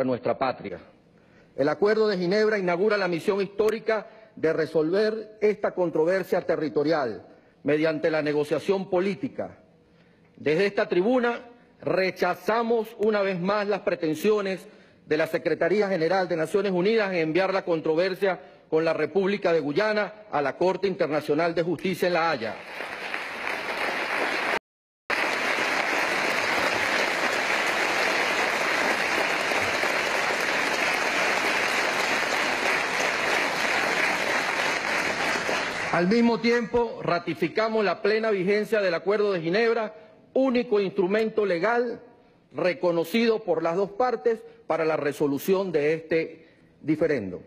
nuestra patria. El Acuerdo de Ginebra inaugura la misión histórica de resolver esta controversia territorial mediante la negociación política. Desde esta tribuna rechazamos una vez más las pretensiones de la Secretaría General de Naciones Unidas en enviar la controversia con la República de Guyana a la Corte Internacional de Justicia en La Haya. Al mismo tiempo, ratificamos la plena vigencia del Acuerdo de Ginebra, único instrumento legal reconocido por las dos partes para la resolución de este diferendo.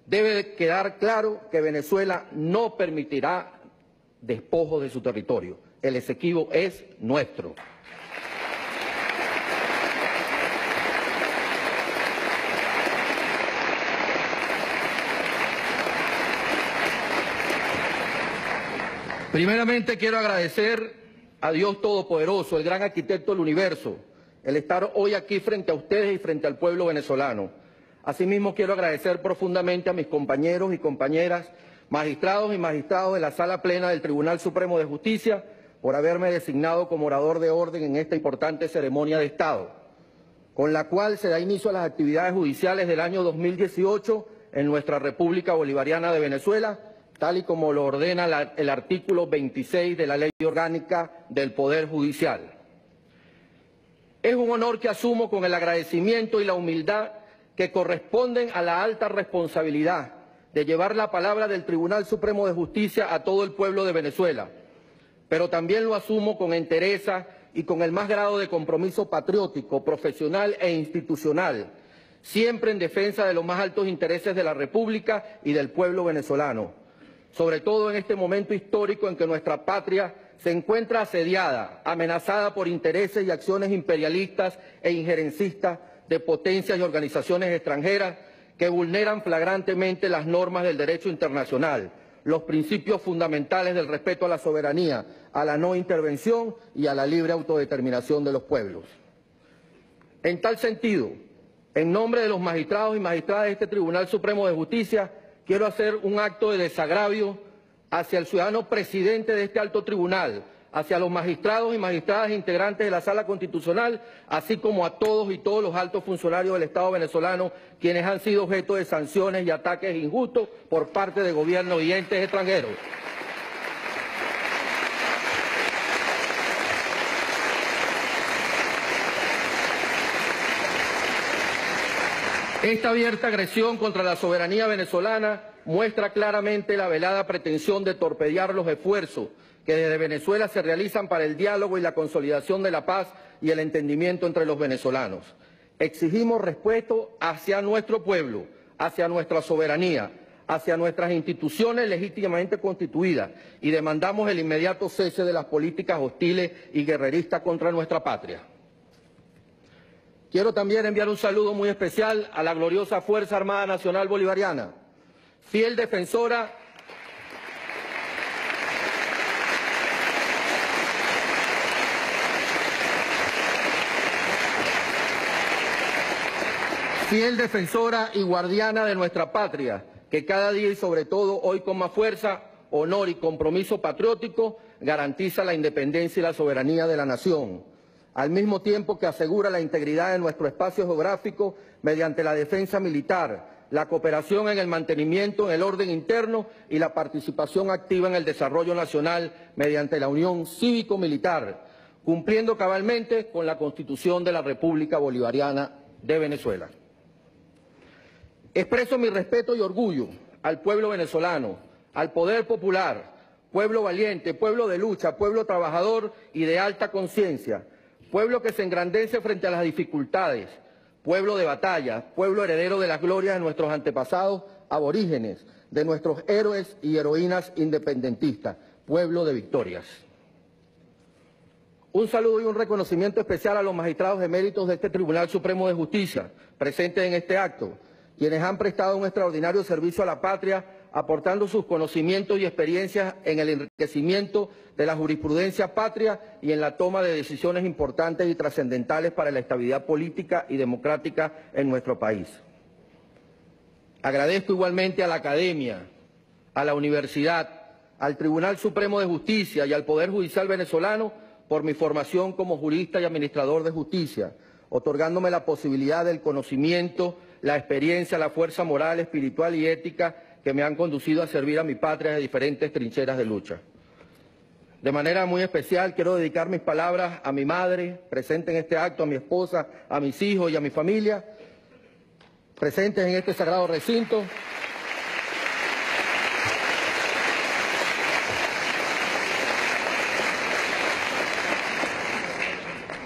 Debe quedar claro que Venezuela no permitirá despojos de su territorio. El Esequibo es nuestro. Primeramente quiero agradecer a Dios Todopoderoso, el gran arquitecto del universo, el estar hoy aquí frente a ustedes y frente al pueblo venezolano. Asimismo quiero agradecer profundamente a mis compañeros y compañeras, magistrados y magistrados de la Sala Plena del Tribunal Supremo de Justicia por haberme designado como orador de orden en esta importante ceremonia de Estado, con la cual se da inicio a las actividades judiciales del año 2018 en nuestra República Bolivariana de Venezuela, tal y como lo ordena el artículo 26 de la Ley Orgánica del Poder Judicial. Es un honor que asumo con el agradecimiento y la humildad que corresponden a la alta responsabilidad de llevar la palabra del Tribunal Supremo de Justicia a todo el pueblo de Venezuela, pero también lo asumo con entereza y con el más grado de compromiso patriótico, profesional e institucional, siempre en defensa de los más altos intereses de la República y del pueblo venezolano, sobre todo en este momento histórico en que nuestra patria se encuentra asediada, amenazada por intereses y acciones imperialistas e injerencistas de potencias y organizaciones extranjeras que vulneran flagrantemente las normas del derecho internacional, los principios fundamentales del respeto a la soberanía, a la no intervención y a la libre autodeterminación de los pueblos. En tal sentido, en nombre de los magistrados y magistradas de este Tribunal Supremo de Justicia, quiero hacer un acto de desagravio hacia el ciudadano presidente de este alto tribunal, hacia los magistrados y magistradas integrantes de la Sala Constitucional, así como a todos y todos los altos funcionarios del Estado venezolano, quienes han sido objeto de sanciones y ataques injustos por parte de gobiernos y entes extranjeros. Esta abierta agresión contra la soberanía venezolana muestra claramente la velada pretensión de torpedear los esfuerzos que desde Venezuela se realizan para el diálogo y la consolidación de la paz y el entendimiento entre los venezolanos. Exigimos respeto hacia nuestro pueblo, hacia nuestra soberanía, hacia nuestras instituciones legítimamente constituidas y demandamos el inmediato cese de las políticas hostiles y guerreristas contra nuestra patria. Quiero también enviar un saludo muy especial a la gloriosa Fuerza Armada Nacional Bolivariana, fiel defensora y guardiana de nuestra patria, que cada día y sobre todo hoy con más fuerza, honor y compromiso patriótico garantiza la independencia y la soberanía de la nación, al mismo tiempo que asegura la integridad de nuestro espacio geográfico mediante la defensa militar, la cooperación en el mantenimiento en el orden interno y la participación activa en el desarrollo nacional mediante la unión cívico-militar, cumpliendo cabalmente con la Constitución de la República Bolivariana de Venezuela. Expreso mi respeto y orgullo al pueblo venezolano, al poder popular, pueblo valiente, pueblo de lucha, pueblo trabajador y de alta conciencia, pueblo que se engrandece frente a las dificultades, pueblo de batalla, pueblo heredero de las glorias de nuestros antepasados aborígenes, de nuestros héroes y heroínas independentistas, pueblo de victorias. Un saludo y un reconocimiento especial a los magistrados eméritos de este Tribunal Supremo de Justicia, presentes en este acto, quienes han prestado un extraordinario servicio a la patria aportando sus conocimientos y experiencias en el enriquecimiento de la jurisprudencia patria y en la toma de decisiones importantes y trascendentales para la estabilidad política y democrática en nuestro país. Agradezco igualmente a la academia, a la universidad, al Tribunal Supremo de Justicia y al Poder Judicial venezolano por mi formación como jurista y administrador de justicia, otorgándome la posibilidad del conocimiento, la experiencia, la fuerza moral, espiritual y ética que me han conducido a servir a mi patria de diferentes trincheras de lucha. De manera muy especial quiero dedicar mis palabras a mi madre, presente en este acto, a mi esposa, a mis hijos y a mi familia, presentes en este sagrado recinto.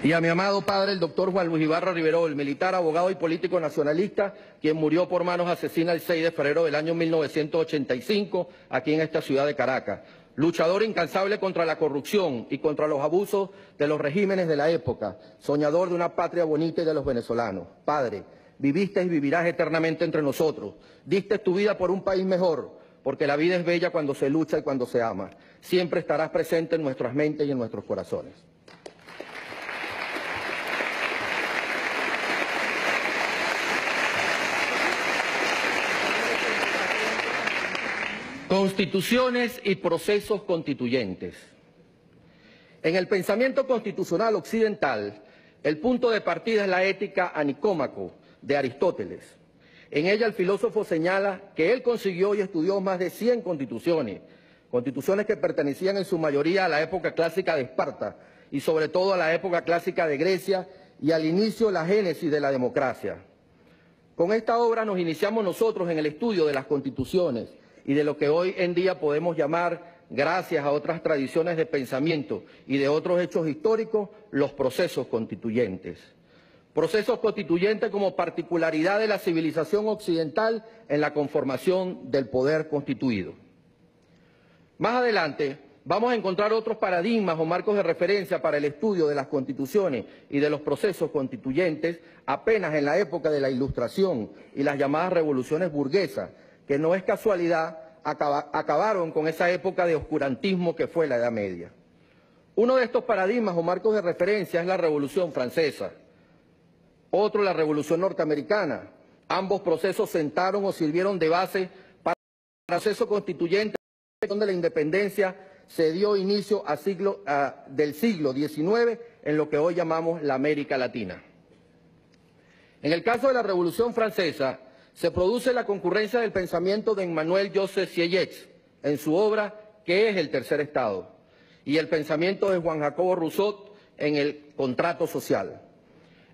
Y a mi amado padre, el doctor Juan Luis Ibarra Riverol, militar, abogado y político nacionalista, quien murió por manos asesinas el 6 de febrero del año 1985, aquí en esta ciudad de Caracas. Luchador incansable contra la corrupción y contra los abusos de los regímenes de la época, soñador de una patria bonita y de los venezolanos. Padre, viviste y vivirás eternamente entre nosotros. Diste tu vida por un país mejor, porque la vida es bella cuando se lucha y cuando se ama. Siempre estarás presente en nuestras mentes y en nuestros corazones. Constituciones y procesos constituyentes. En el pensamiento constitucional occidental, el punto de partida es la ética a Nicómaco de Aristóteles. En ella el filósofo señala que él consiguió y estudió más de 100 constituciones que pertenecían en su mayoría a la época clásica de Esparta y sobre todo a la época clásica de Grecia y al inicio la génesis de la democracia. Con esta obra nos iniciamos nosotros en el estudio de las constituciones y de lo que hoy en día podemos llamar, gracias a otras tradiciones de pensamiento y de otros hechos históricos, los procesos constituyentes. Procesos constituyentes como particularidad de la civilización occidental en la conformación del poder constituido. Más adelante vamos a encontrar otros paradigmas o marcos de referencia para el estudio de las constituciones y de los procesos constituyentes apenas en la época de la Ilustración y las llamadas revoluciones burguesas, que no es casualidad, acabaron con esa época de oscurantismo que fue la Edad Media. Uno de estos paradigmas o marcos de referencia es la Revolución Francesa, otro la Revolución Norteamericana. Ambos procesos sentaron o sirvieron de base para el proceso constituyente donde la independencia se dio inicio del siglo XIX en lo que hoy llamamos la América Latina. En el caso de la Revolución Francesa, se produce la concurrencia del pensamiento de Emmanuel Joseph Sieyès en su obra ¿Qué es el tercer Estado? Y el pensamiento de Juan Jacobo Rousseau en el Contrato Social.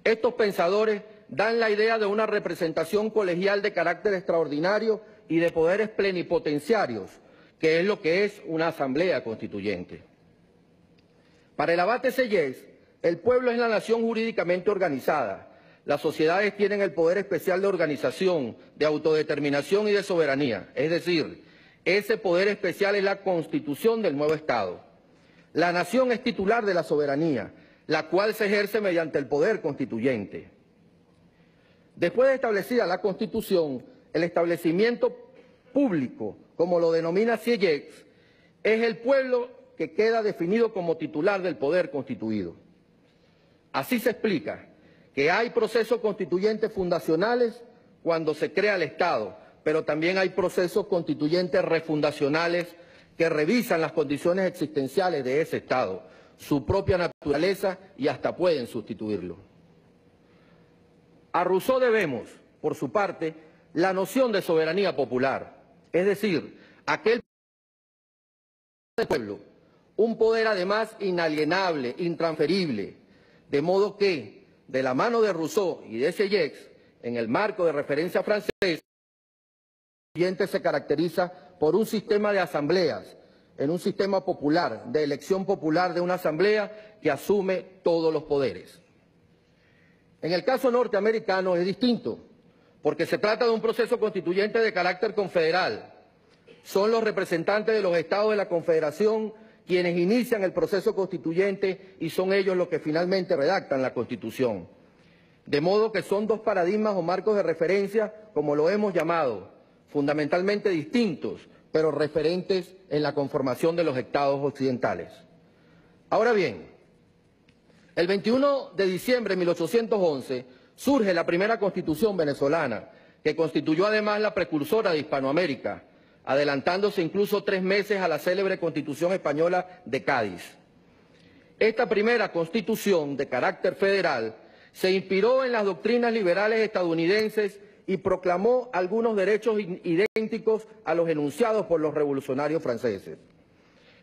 Estos pensadores dan la idea de una representación colegial de carácter extraordinario y de poderes plenipotenciarios, que es lo que es una asamblea constituyente. Para el abate Sieyès, el pueblo es la nación jurídicamente organizada. Las sociedades tienen el poder especial de organización, de autodeterminación y de soberanía. Es decir, ese poder especial es la constitución del nuevo Estado. La nación es titular de la soberanía, la cual se ejerce mediante el poder constituyente. Después de establecida la Constitución, el establecimiento público, como lo denomina Sieyès, es el pueblo que queda definido como titular del poder constituido. Así se explica que hay procesos constituyentes fundacionales cuando se crea el Estado, pero también hay procesos constituyentes refundacionales que revisan las condiciones existenciales de ese Estado, su propia naturaleza y hasta pueden sustituirlo. A Rousseau debemos, por su parte, la noción de soberanía popular, es decir, aquel del pueblo, un poder además inalienable, intransferible, de modo que, de la mano de Rousseau y de Sieyès, en el marco de referencia francés, el constituyente se caracteriza por un sistema de asambleas, en un sistema popular, de elección popular de una asamblea que asume todos los poderes. En el caso norteamericano es distinto, porque se trata de un proceso constituyente de carácter confederal. Son los representantes de los estados de la Confederación quienes inician el proceso constituyente y son ellos los que finalmente redactan la Constitución. De modo que son dos paradigmas o marcos de referencia, como lo hemos llamado, fundamentalmente distintos, pero referentes en la conformación de los estados occidentales. Ahora bien, el 21 de diciembre de 1811 surge la primera constitución venezolana, que constituyó además la precursora de Hispanoamérica, adelantándose incluso 3 meses a la célebre Constitución Española de Cádiz. Esta primera constitución de carácter federal se inspiró en las doctrinas liberales estadounidenses y proclamó algunos derechos idénticos a los enunciados por los revolucionarios franceses.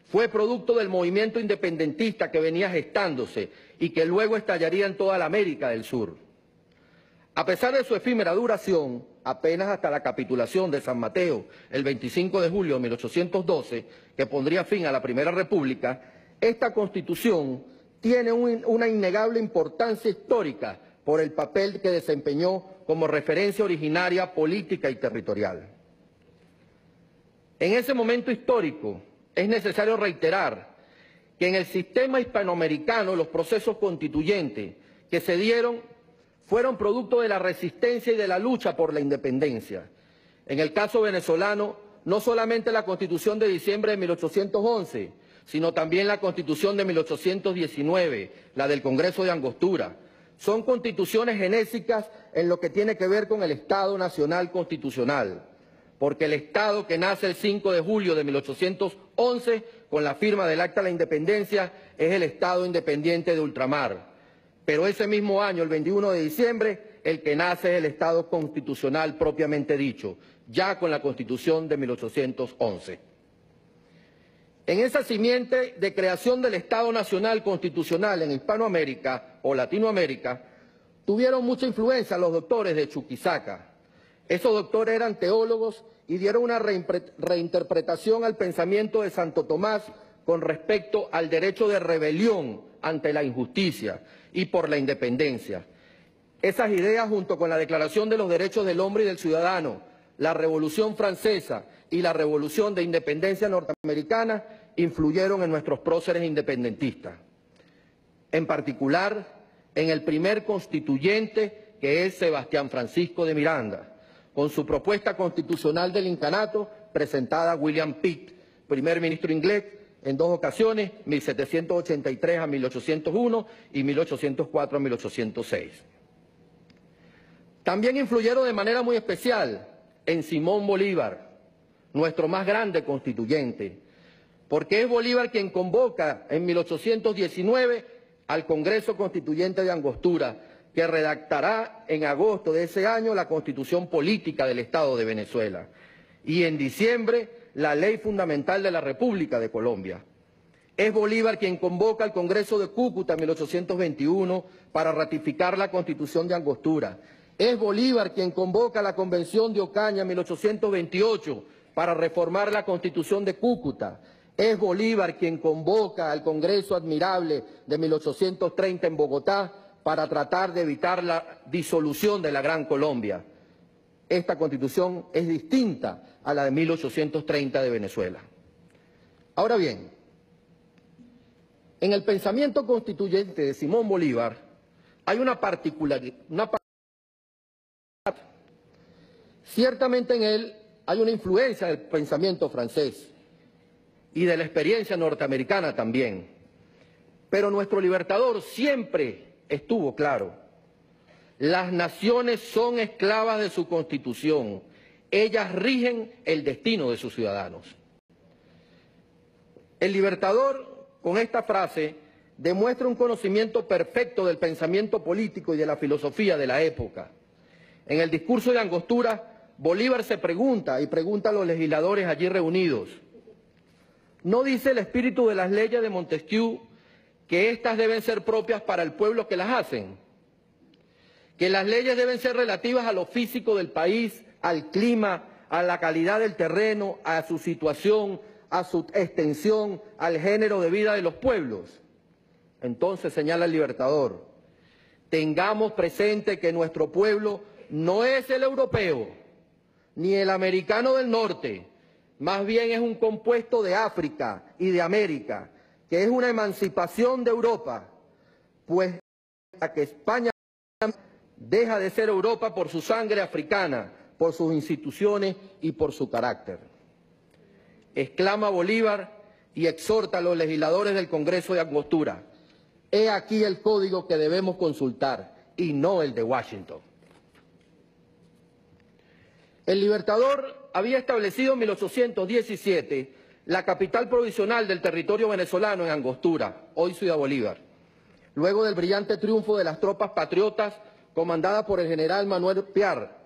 Fue producto del movimiento independentista que venía gestándose y que luego estallaría en toda la América del Sur. A pesar de su efímera duración, apenas hasta la capitulación de San Mateo el 25 de julio de 1812, que pondría fin a la Primera República, esta Constitución tiene una innegable importancia histórica por el papel que desempeñó como referencia originaria política y territorial. En ese momento histórico es necesario reiterar que en el sistema hispanoamericano los procesos constituyentes que se dieron fueron producto de la resistencia y de la lucha por la independencia. En el caso venezolano, no solamente la Constitución de diciembre de 1811, sino también la Constitución de 1819, la del Congreso de Angostura. Son constituciones genésicas en lo que tiene que ver con el Estado Nacional Constitucional, porque el Estado que nace el 5 de julio de 1811, con la firma del Acta de la Independencia, es el Estado Independiente de Ultramar. Pero ese mismo año, el 21 de diciembre, el que nace es el Estado Constitucional propiamente dicho, ya con la Constitución de 1811. En esa simiente de creación del Estado Nacional Constitucional en Hispanoamérica o Latinoamérica, tuvieron mucha influencia los doctores de Chuquisaca. Esos doctores eran teólogos y dieron una reinterpretación al pensamiento de Santo Tomás con respecto al derecho de rebelión ante la injusticia y por la independencia. Esas ideas, junto con la Declaración de los Derechos del Hombre y del Ciudadano, la Revolución Francesa y la Revolución de Independencia Norteamericana, influyeron en nuestros próceres independentistas. En particular, en el primer constituyente, que es Sebastián Francisco de Miranda, con su propuesta constitucional del incanato presentada a William Pitt, primer ministro inglés, en 2 ocasiones, 1783 a 1801 y 1804 a 1806. También influyeron de manera muy especial en Simón Bolívar, nuestro más grande constituyente, porque es Bolívar quien convoca en 1819 al Congreso Constituyente de Angostura, que redactará en agosto de ese año la Constitución Política del Estado de Venezuela, y en diciembre la Ley Fundamental de la República de Colombia. Es Bolívar quien convoca al Congreso de Cúcuta en 1821 para ratificar la Constitución de Angostura. Es Bolívar quien convoca a la Convención de Ocaña en 1828 para reformar la Constitución de Cúcuta. Es Bolívar quien convoca al Congreso Admirable de 1830 en Bogotá para tratar de evitar la disolución de la Gran Colombia. Esta Constitución es distinta a la de 1830 de Venezuela. Ahora bien, en el pensamiento constituyente de Simón Bolívar hay una particularidad. Ciertamente en él hay una influencia del pensamiento francés y de la experiencia norteamericana también. Pero nuestro libertador siempre estuvo claro: las naciones son esclavas de su Constitución, ellas rigen el destino de sus ciudadanos. El libertador, con esta frase, demuestra un conocimiento perfecto del pensamiento político y de la filosofía de la época. En el discurso de Angostura, Bolívar se pregunta, y pregunta a los legisladores allí reunidos: ¿no dice el espíritu de las leyes de Montesquieu que éstas deben ser propias para el pueblo que las hacen? Que las leyes deben ser relativas a lo físico del país, al clima, a la calidad del terreno, a su situación, a su extensión, al género de vida de los pueblos. Entonces, señala el libertador, tengamos presente que nuestro pueblo no es el europeo, ni el americano del norte, más bien es un compuesto de África y de América, que es una emancipación de Europa, pues a que España deja de ser Europa por su sangre africana, por sus instituciones y por su carácter. Exclama Bolívar y exhorta a los legisladores del Congreso de Angostura: he aquí el código que debemos consultar y no el de Washington. El Libertador había establecido en 1817 la capital provisional del territorio venezolano en Angostura, hoy Ciudad Bolívar, luego del brillante triunfo de las tropas patriotas comandadas por el general Manuel Piar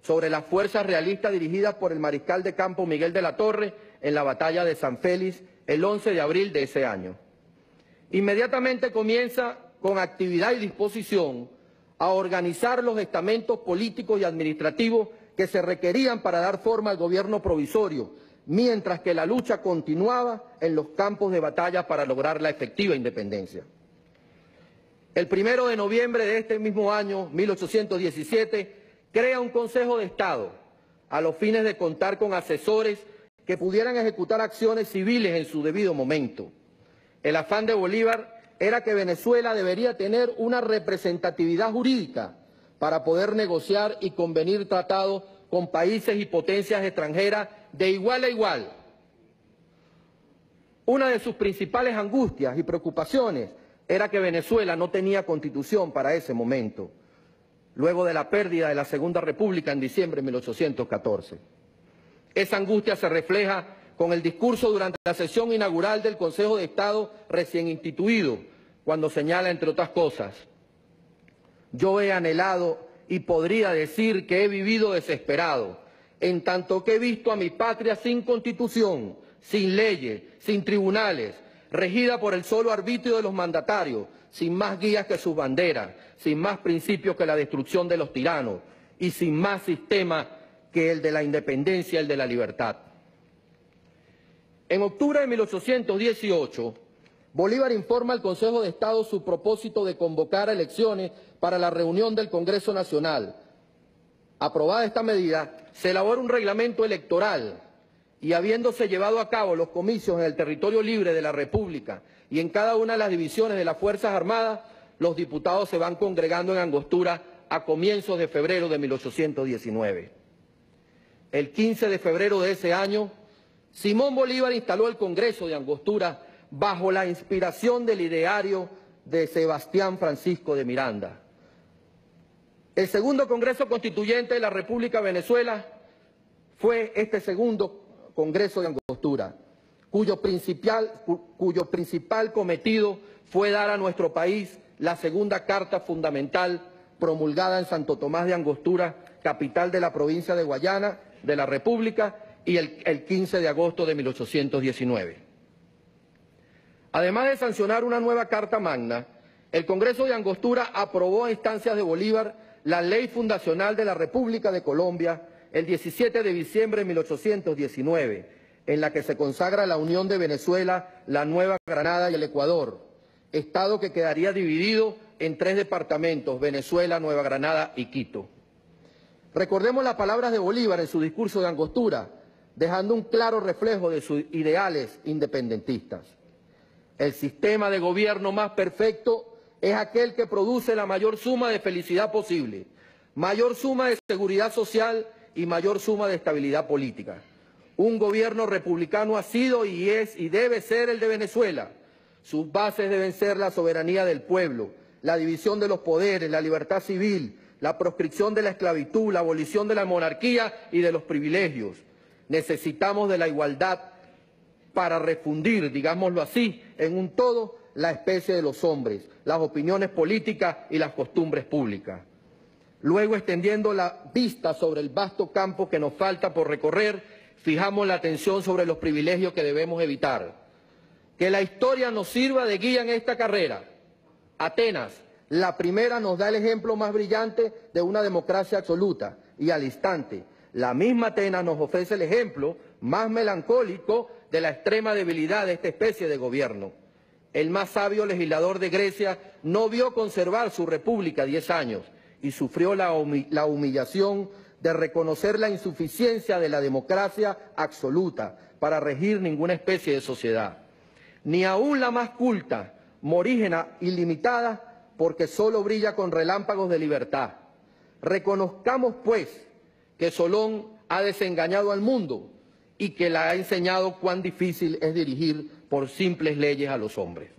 sobre las fuerzas realistas dirigidas por el mariscal de campo Miguel de la Torre en la batalla de San Félix el 11 de abril de ese año. Inmediatamente comienza con actividad y disposición a organizar los estamentos políticos y administrativos que se requerían para dar forma al gobierno provisorio, mientras que la lucha continuaba en los campos de batalla para lograr la efectiva independencia. El 1 de noviembre de este mismo año, 1817, crea un Consejo de Estado a los fines de contar con asesores que pudieran ejecutar acciones civiles en su debido momento. El afán de Bolívar era que Venezuela debería tener una representatividad jurídica para poder negociar y convenir tratados con países y potencias extranjeras de igual a igual. Una de sus principales angustias y preocupaciones era que Venezuela no tenía constitución para ese momento, luego de la pérdida de la Segunda República en diciembre de 1814. Esa angustia se refleja con el discurso durante la sesión inaugural del Consejo de Estado recién instituido, cuando señala, entre otras cosas: yo he anhelado y podría decir que he vivido desesperado, en tanto que he visto a mi patria sin constitución, sin leyes, sin tribunales, regida por el solo arbitrio de los mandatarios, sin más guías que sus banderas, sin más principios que la destrucción de los tiranos y sin más sistema que el de la independencia y el de la libertad. En octubre de 1818, Bolívar informa al Consejo de Estado su propósito de convocar elecciones para la reunión del Congreso Nacional. Aprobada esta medida, se elabora un reglamento electoral y, habiéndose llevado a cabo los comicios en el territorio libre de la República y en cada una de las divisiones de las Fuerzas Armadas, los diputados se van congregando en Angostura a comienzos de febrero de 1819. El 15 de febrero de ese año, Simón Bolívar instaló el Congreso de Angostura bajo la inspiración del ideario de Sebastián Francisco de Miranda. El segundo Congreso Constituyente de la República de Venezuela fue este segundo Congreso de Angostura, cuyo principal cometido fue dar a nuestro país la segunda Carta Fundamental promulgada en Santo Tomás de Angostura, capital de la provincia de Guayana, de la República, y el 15 de agosto de 1819. Además de sancionar una nueva Carta Magna, el Congreso de Angostura aprobó a instancias de Bolívar la Ley Fundacional de la República de Colombia el 17 de diciembre de 1819, en la que se consagra la unión de Venezuela, la Nueva Granada y el Ecuador, estado que quedaría dividido en 3 departamentos: Venezuela, Nueva Granada y Quito. Recordemos las palabras de Bolívar en su discurso de Angostura, dejando un claro reflejo de sus ideales independentistas. El sistema de gobierno más perfecto es aquel que produce la mayor suma de felicidad posible, mayor suma de seguridad social y mayor suma de estabilidad política. Un gobierno republicano ha sido y es y debe ser el de Venezuela. Sus bases deben ser la soberanía del pueblo, la división de los poderes, la libertad civil, la proscripción de la esclavitud, la abolición de la monarquía y de los privilegios. Necesitamos de la igualdad para refundir, digámoslo así, en un todo la especie de los hombres, las opiniones políticas y las costumbres públicas. Luego, extendiendo la vista sobre el vasto campo que nos falta por recorrer, fijamos la atención sobre los privilegios que debemos evitar. Que la historia nos sirva de guía en esta carrera. Atenas, la primera, nos da el ejemplo más brillante de una democracia absoluta, y al instante, la misma Atenas nos ofrece el ejemplo más melancólico de la extrema debilidad de esta especie de gobierno. El más sabio legislador de Grecia no vio conservar su república 10 años y sufrió la humillación de reconocer la insuficiencia de la democracia absoluta para regir ninguna especie de sociedad. Ni aún la más culta, morígena y limitada, porque solo brilla con relámpagos de libertad. Reconozcamos, pues, que Solón ha desengañado al mundo y que le ha enseñado cuán difícil es dirigir por simples leyes a los hombres.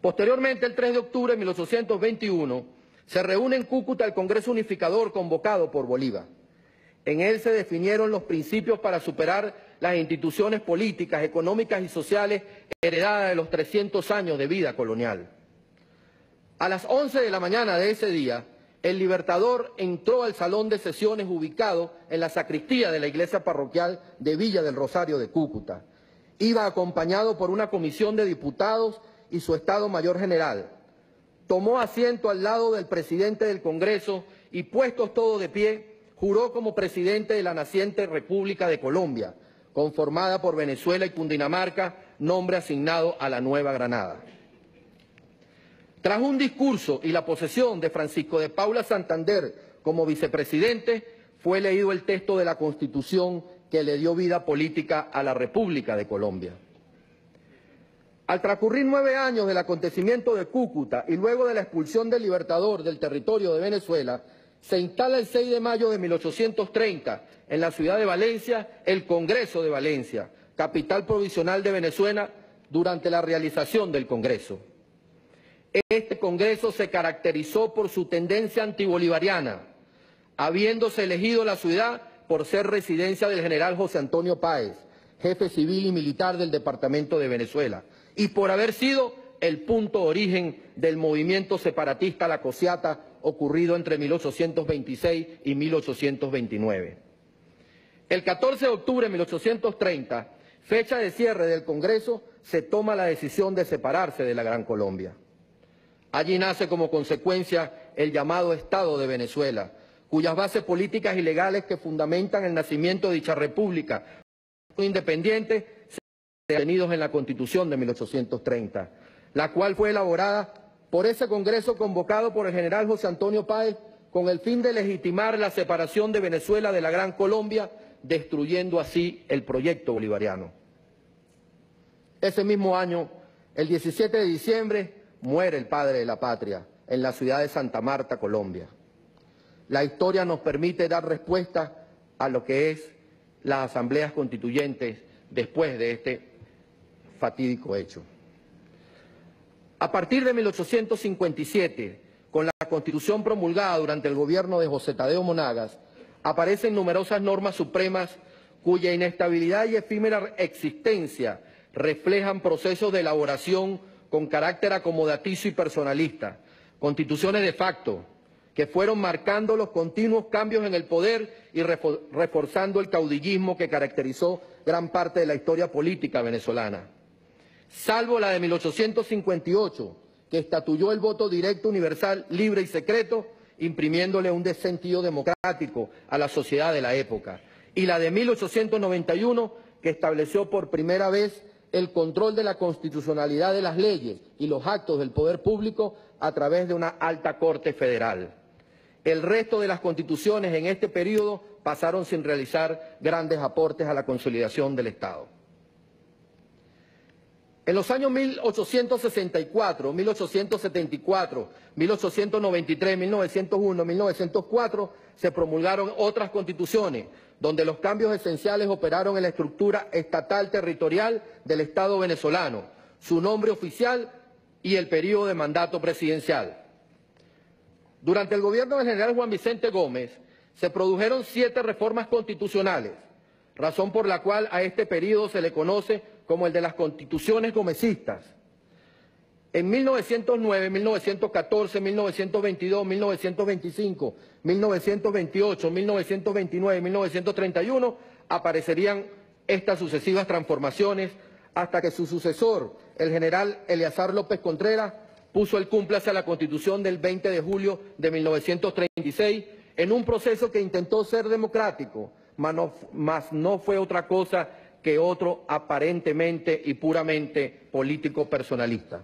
Posteriormente, el 3 de octubre de 1821, se reúne en Cúcuta el Congreso Unificador convocado por Bolívar. En él se definieron los principios para superar las instituciones políticas, económicas y sociales heredadas de los 300 años de vida colonial. A las 11 de la mañana de ese día, el Libertador entró al salón de sesiones ubicado en la sacristía de la iglesia parroquial de Villa del Rosario de Cúcuta. Iba acompañado por una comisión de diputados y su Estado Mayor General. Tomó asiento al lado del presidente del Congreso y, puestos todos de pie, juró como presidente de la naciente República de Colombia, conformada por Venezuela y Cundinamarca, nombre asignado a la Nueva Granada. Tras un discurso y la posesión de Francisco de Paula Santander como vicepresidente, fue leído el texto de la Constitución que le dio vida política a la República de Colombia. Al transcurrir 9 años del acontecimiento de Cúcuta y luego de la expulsión del Libertador del territorio de Venezuela, se instala el 6 de mayo de 1830 en la ciudad de Valencia el Congreso de Valencia, capital provisional de Venezuela, durante la realización del Congreso. Este Congreso se caracterizó por su tendencia antibolivariana, habiéndose elegido la ciudad por ser residencia del general José Antonio Páez, jefe civil y militar del departamento de Venezuela, y por haber sido el punto de origen del movimiento separatista La Cociata ocurrido entre 1826 y 1829. El 14 de octubre de 1830, fecha de cierre del Congreso, se toma la decisión de separarse de la Gran Colombia. Allí nace como consecuencia el llamado Estado de Venezuela, cuyas bases políticas y legales que fundamentan el nacimiento de dicha república independiente contenidos en la Constitución de 1830, la cual fue elaborada por ese Congreso convocado por el general José Antonio Páez con el fin de legitimar la separación de Venezuela de la Gran Colombia, destruyendo así el proyecto bolivariano. Ese mismo año, el 17 de diciembre, muere el padre de la patria en la ciudad de Santa Marta, Colombia. La historia nos permite dar respuesta a lo que es las asambleas constituyentes después de este fatídico hecho. A partir de 1857, con la Constitución promulgada durante el gobierno de José Tadeo Monagas, aparecen numerosas normas supremas cuya inestabilidad y efímera existencia reflejan procesos de elaboración con carácter acomodaticio y personalista, constituciones de facto, que fueron marcando los continuos cambios en el poder y reforzando el caudillismo que caracterizó gran parte de la historia política venezolana. Salvo la de 1858, que estatuyó el voto directo, universal, libre y secreto, imprimiéndole un sentido democrático a la sociedad de la época, y la de 1891, que estableció por primera vez el control de la constitucionalidad de las leyes y los actos del poder público a través de una alta corte federal. El resto de las constituciones en este periodo pasaron sin realizar grandes aportes a la consolidación del Estado. En los años 1864, 1874, 1893, 1901, 1904 se promulgaron otras constituciones, donde los cambios esenciales operaron en la estructura estatal territorial del Estado venezolano, su nombre oficial y el periodo de mandato presidencial. Durante el gobierno del general Juan Vicente Gómez se produjeron 7 reformas constitucionales, razón por la cual a este periodo se le conoce como el de las constituciones gomecistas. En 1909, 1914, 1922, 1925, 1928, 1929 y 1931 aparecerían estas sucesivas transformaciones hasta que su sucesor, el general Eleazar López Contreras, puso el cúmplice a la Constitución del 20 de julio de 1936 en un proceso que intentó ser democrático, mas no fue otra cosa que otro aparentemente y puramente político personalista.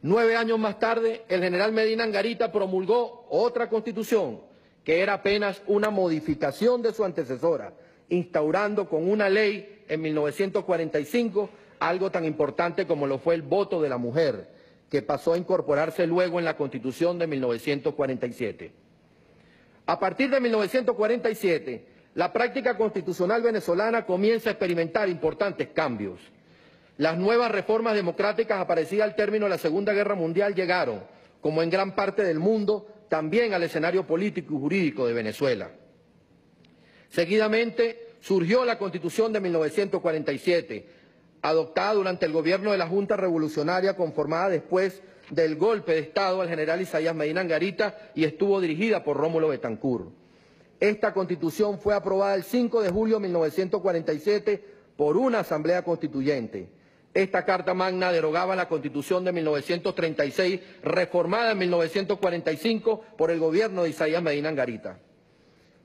9 años más tarde, el general Medina Angarita promulgó otra constitución, que era apenas una modificación de su antecesora, instaurando con una ley en 1945 algo tan importante como lo fue el voto de la mujer, que pasó a incorporarse luego en la Constitución de 1947. A partir de 1947, la práctica constitucional venezolana comienza a experimentar importantes cambios. Las nuevas reformas democráticas aparecidas al término de la Segunda Guerra Mundial llegaron, como en gran parte del mundo, también al escenario político y jurídico de Venezuela. Seguidamente surgió la Constitución de 1947, adoptada durante el gobierno de la Junta Revolucionaria conformada después del golpe de Estado al general Isaías Medina Angarita y estuvo dirigida por Rómulo Betancourt. Esta Constitución fue aprobada el 5 de julio de 1947 por una Asamblea Constituyente. Esta Carta Magna derogaba la Constitución de 1936, reformada en 1945 por el gobierno de Isaías Medina Angarita.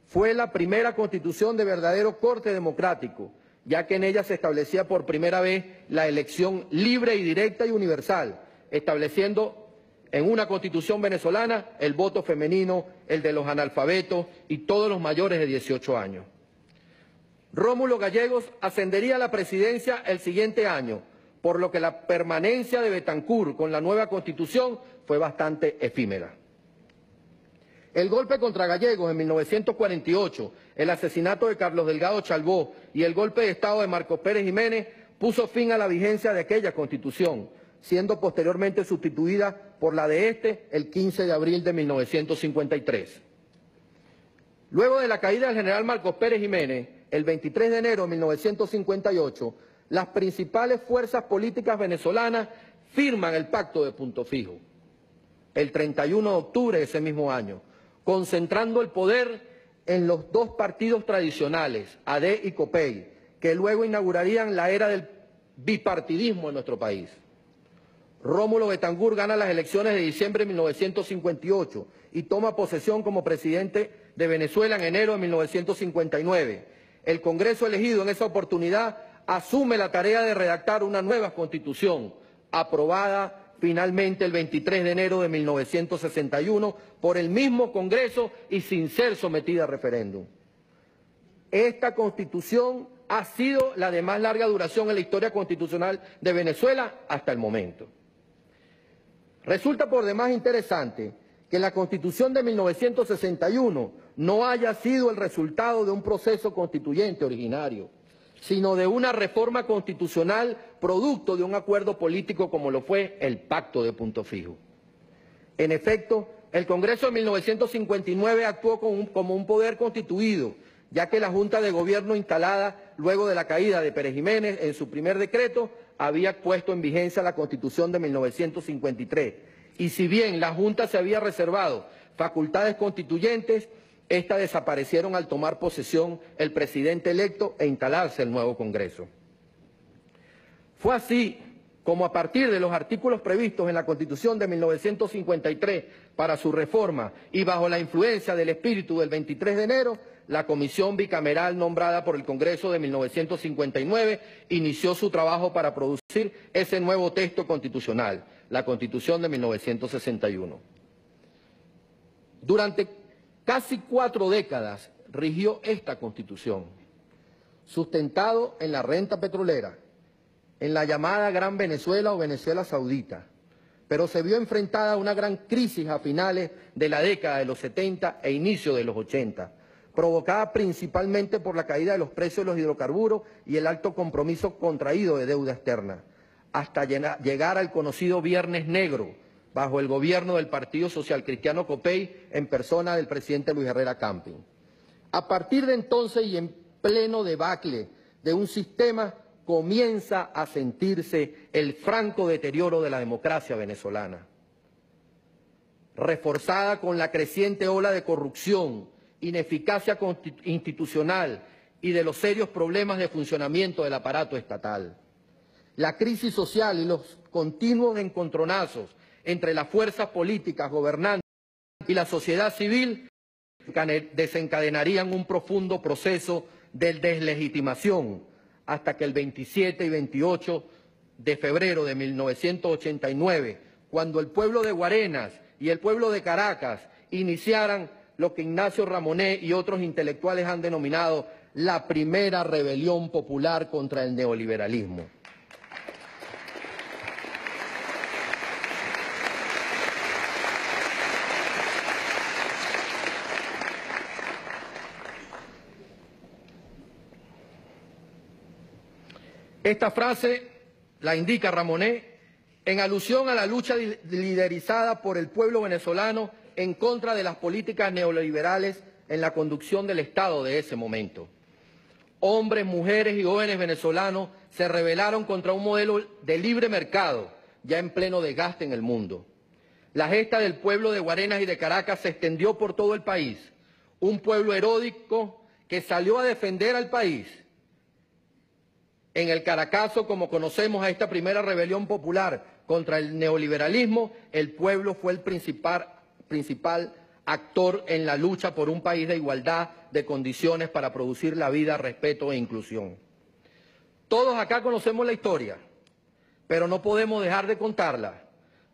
Fue la primera Constitución de verdadero corte democrático, ya que en ella se establecía por primera vez la elección libre y directa y universal, estableciendo en una Constitución venezolana el voto femenino, el de los analfabetos y todos los mayores de 18 años. Rómulo Gallegos ascendería a la presidencia el siguiente año, por lo que la permanencia de Betancourt con la nueva Constitución fue bastante efímera. El golpe contra Gallegos en 1948, el asesinato de Carlos Delgado Chalbó y el golpe de Estado de Marcos Pérez Jiménez puso fin a la vigencia de aquella Constitución, siendo posteriormente sustituida por la de este el 15 de abril de 1953. Luego de la caída del general Marcos Pérez Jiménez, el 23 de enero de 1958, las principales fuerzas políticas venezolanas firman el Pacto de Punto Fijo, el 31 de octubre de ese mismo año, concentrando el poder en los dos partidos tradicionales, AD y COPEI, que luego inaugurarían la era del bipartidismo en nuestro país. Rómulo Betancourt gana las elecciones de diciembre de 1958 y toma posesión como presidente de Venezuela en enero de 1959. El Congreso elegido en esa oportunidad asume la tarea de redactar una nueva Constitución, aprobada finalmente el 23 de enero de 1961 por el mismo Congreso y sin ser sometida a referéndum. Esta Constitución ha sido la de más larga duración en la historia constitucional de Venezuela hasta el momento. Resulta por demás interesante que la Constitución de 1961 no haya sido el resultado de un proceso constituyente originario, sino de una reforma constitucional producto de un acuerdo político como lo fue el Pacto de Punto Fijo. En efecto, el Congreso de 1959 actuó como un poder constituido, ya que la Junta de Gobierno instalada luego de la caída de Pérez Jiménez en su primer decreto había puesto en vigencia la Constitución de 1953. Y si bien la Junta se había reservado facultades constituyentes, estas desaparecieron al tomar posesión el presidente electo e instalarse el nuevo Congreso. Fue así como a partir de los artículos previstos en la Constitución de 1953 para su reforma y bajo la influencia del espíritu del 23 de enero, la comisión bicameral nombrada por el Congreso de 1959 inició su trabajo para producir ese nuevo texto constitucional, la Constitución de 1961. Durante casi 4 décadas rigió esta Constitución, sustentado en la renta petrolera, en la llamada Gran Venezuela o Venezuela Saudita, pero se vio enfrentada a una gran crisis a finales de la década de los 70 e inicio de los 80, provocada principalmente por la caída de los precios de los hidrocarburos y el alto compromiso contraído de deuda externa, hasta llegar al conocido Viernes Negro, bajo el gobierno del Partido Social Cristiano COPEI en persona del presidente Luis Herrera Campins. A partir de entonces y en pleno debacle de un sistema, comienza a sentirse el franco deterioro de la democracia venezolana, reforzada con la creciente ola de corrupción, ineficacia institucional y de los serios problemas de funcionamiento del aparato estatal. La crisis social y los continuos encontronazos entre las fuerzas políticas gobernantes y la sociedad civil desencadenarían un profundo proceso de deslegitimación hasta que el 27 y 28 de febrero de 1989, cuando el pueblo de Guarenas y el pueblo de Caracas iniciaran lo que Ignacio Ramonet y otros intelectuales han denominado la primera rebelión popular contra el neoliberalismo. Esta frase la indica Ramonet en alusión a la lucha liderizada por el pueblo venezolano en contra de las políticas neoliberales en la conducción del Estado de ese momento. Hombres, mujeres y jóvenes venezolanos se rebelaron contra un modelo de libre mercado ya en pleno desgaste en el mundo. La gesta del pueblo de Guarenas y de Caracas se extendió por todo el país. Un pueblo heroico que salió a defender al país. En el Caracazo, como conocemos a esta primera rebelión popular contra el neoliberalismo, el pueblo fue el principal actor en la lucha por un país de igualdad de condiciones para producir la vida, respeto e inclusión. Todos acá conocemos la historia, pero no podemos dejar de contarla,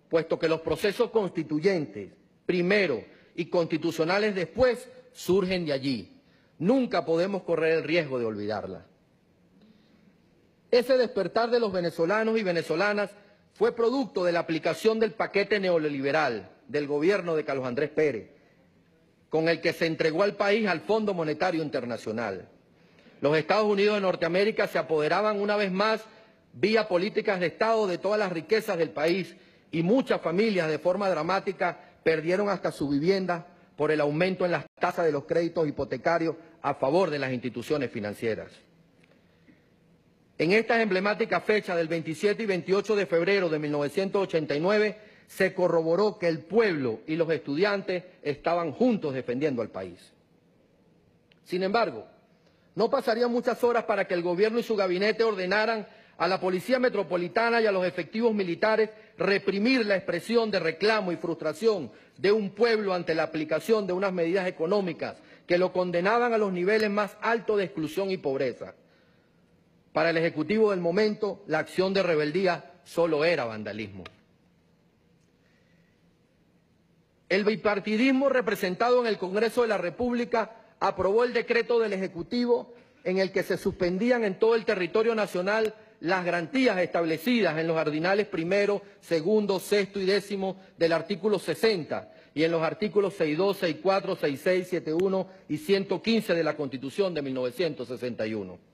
puesto que los procesos constituyentes, primero, y constitucionales después, surgen de allí. Nunca podemos correr el riesgo de olvidarla. Ese despertar de los venezolanos y venezolanas fue producto de la aplicación del paquete neoliberal del gobierno de Carlos Andrés Pérez, con el que se entregó al país al Fondo Monetario Internacional. Los Estados Unidos de Norteamérica se apoderaban una vez más, vía políticas de Estado, de todas las riquezas del país, y muchas familias de forma dramática perdieron hasta su vivienda por el aumento en las tasas de los créditos hipotecarios a favor de las instituciones financieras. En estas emblemáticas fechas del 27 y 28 de febrero de 1989 se corroboró que el pueblo y los estudiantes estaban juntos defendiendo al país. Sin embargo, no pasarían muchas horas para que el gobierno y su gabinete ordenaran a la Policía Metropolitana y a los efectivos militares reprimir la expresión de reclamo y frustración de un pueblo ante la aplicación de unas medidas económicas que lo condenaban a los niveles más altos de exclusión y pobreza. Para el Ejecutivo del momento, la acción de rebeldía solo era vandalismo. El bipartidismo representado en el Congreso de la República aprobó el decreto del Ejecutivo en el que se suspendían en todo el territorio nacional las garantías establecidas en los ordinales primero, segundo, sexto y décimo del artículo 60 y en los artículos 62, 64, 66, 71 y 115 de la Constitución de 1961.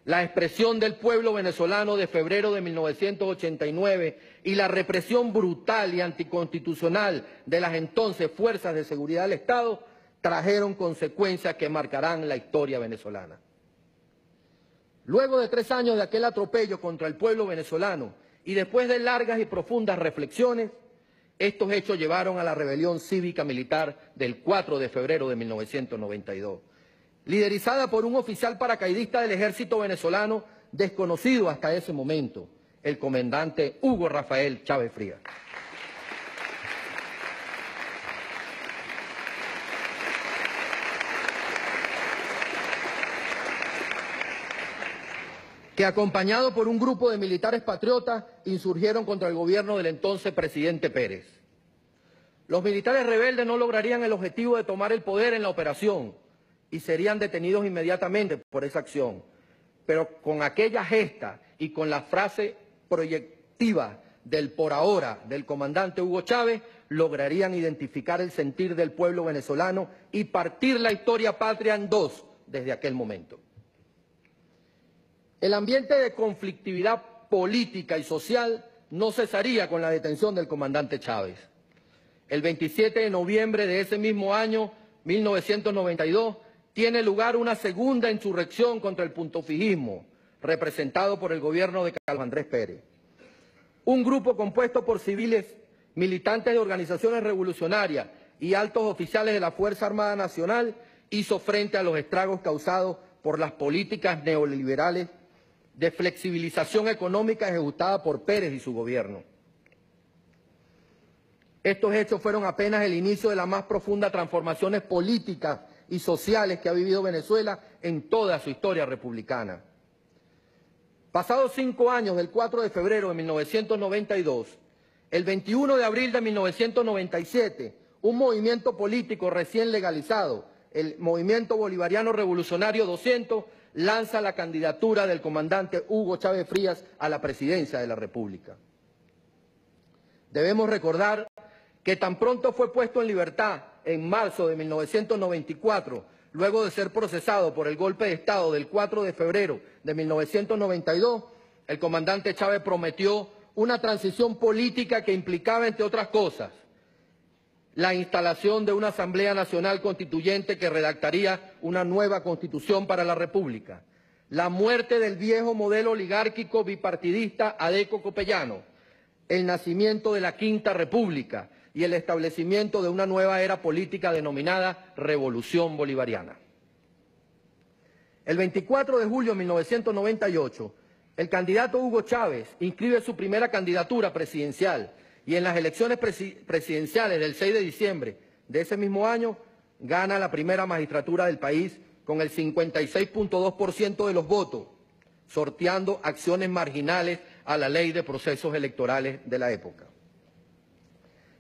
La expresión del pueblo venezolano de febrero de 1989 y la represión brutal y anticonstitucional de las entonces fuerzas de seguridad del Estado trajeron consecuencias que marcarán la historia venezolana. Luego de 3 años de aquel atropello contra el pueblo venezolano y después de largas y profundas reflexiones, estos hechos llevaron a la rebelión cívica-militar del 4 de febrero de 1992. Liderizada por un oficial paracaidista del ejército venezolano desconocido hasta ese momento, el comandante Hugo Rafael Chávez Frías. Que acompañado por un grupo de militares patriotas insurgieron contra el gobierno del entonces presidente Pérez. Los militares rebeldes no lograrían el objetivo de tomar el poder en la operación y serían detenidos inmediatamente por esa acción. Pero con aquella gesta y con la frase proyectiva del por ahora del comandante Hugo Chávez, lograrían identificar el sentir del pueblo venezolano y partir la historia patria en dos desde aquel momento. El ambiente de conflictividad política y social no cesaría con la detención del comandante Chávez. El 27 de noviembre de ese mismo año, 1992, tiene lugar una segunda insurrección contra el puntofijismo, representado por el gobierno de Carlos Andrés Pérez. Un grupo compuesto por civiles, militantes de organizaciones revolucionarias y altos oficiales de la Fuerza Armada Nacional hizo frente a los estragos causados por las políticas neoliberales de flexibilización económica ejecutada por Pérez y su gobierno. Estos hechos fueron apenas el inicio de las más profundas transformaciones políticas y sociales que ha vivido Venezuela en toda su historia republicana. Pasados 5 años del 4 de febrero de 1992, el 21 de abril de 1997, un movimiento político recién legalizado, el Movimiento Bolivariano Revolucionario 200, lanza la candidatura del comandante Hugo Chávez Frías a la presidencia de la República. Debemos recordar que tan pronto fue puesto en libertad en marzo de 1994, luego de ser procesado por el golpe de Estado del 4 de febrero de 1992, el comandante Chávez prometió una transición política que implicaba, entre otras cosas, la instalación de una Asamblea Nacional Constituyente que redactaría una nueva Constitución para la República, la muerte del viejo modelo oligárquico bipartidista adeco-copellano, el nacimiento de la Quinta República y el establecimiento de una nueva era política denominada Revolución Bolivariana. El 24 de julio de 1998, el candidato Hugo Chávez inscribe su primera candidatura presidencial y en las elecciones presidenciales del 6 de diciembre de ese mismo año gana la primera magistratura del país con el 56.2% de los votos, sorteando acciones marginales a la ley de procesos electorales de la época.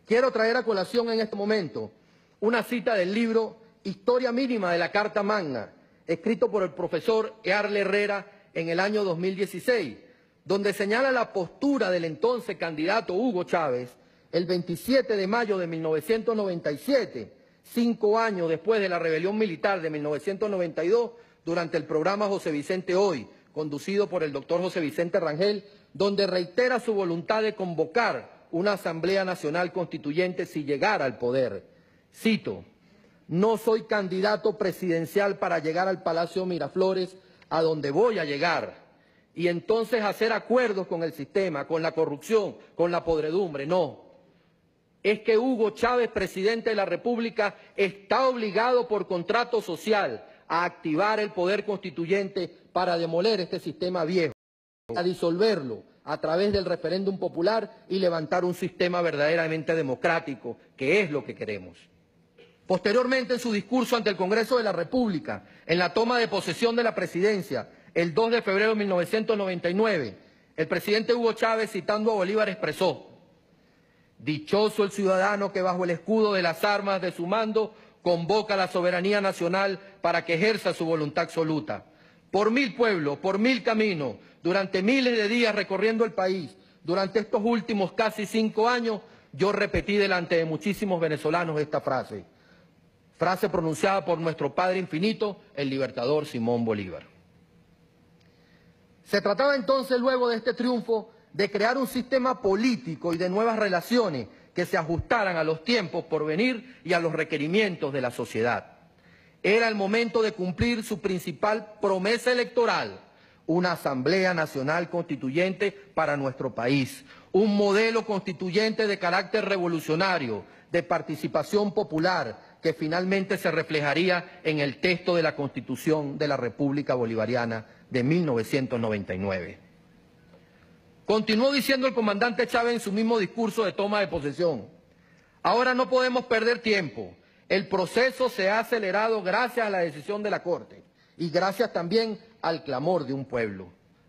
Quiero traer a colación en este momento una cita del libro Historia Mínima de la Carta Magna, escrito por el profesor Earle Herrera en el año 2016, donde señala la postura del entonces candidato Hugo Chávez el 27 de mayo de 1997, 5 años después de la rebelión militar de 1992, durante el programa José Vicente Hoy, conducido por el doctor José Vicente Rangel, donde reitera su voluntad de convocar una Asamblea Nacional Constituyente si llegara al poder. Cito: no soy candidato presidencial para llegar al Palacio Miraflores, a donde voy a llegar, y entonces hacer acuerdos con el sistema, con la corrupción, con la podredumbre. No. Es que Hugo Chávez, presidente de la República, está obligado por contrato social a activar el poder constituyente para demoler este sistema viejo, a disolverlo a través del referéndum popular y levantar un sistema verdaderamente democrático, que es lo que queremos. Posteriormente, en su discurso ante el Congreso de la República, en la toma de posesión de la presidencia, el 2 de febrero de 1999, el presidente Hugo Chávez, citando a Bolívar, expresó: dichoso el ciudadano que bajo el escudo de las armas de su mando convoca a la soberanía nacional para que ejerza su voluntad absoluta. Por 1000 pueblos, por 1000 caminos, durante miles de días recorriendo el país, durante estos últimos casi 5 años, yo repetí delante de muchísimos venezolanos esta frase pronunciada por nuestro Padre Infinito, el libertador Simón Bolívar. Se trataba entonces, luego de este triunfo, de crear un sistema político y de nuevas relaciones que se ajustaran a los tiempos por venir y a los requerimientos de la sociedad. Era el momento de cumplir su principal promesa electoral: una Asamblea Nacional Constituyente para nuestro país, un modelo constituyente de carácter revolucionario, de participación popular, que finalmente se reflejaría en el texto de la Constitución de la República Bolivariana de 1999. Continuó diciendo el comandante Chávez en su mismo discurso de toma de posesión: ahora no podemos perder tiempo. El proceso se ha acelerado gracias a la decisión de la Corte y gracias también al clamor de un pueblo.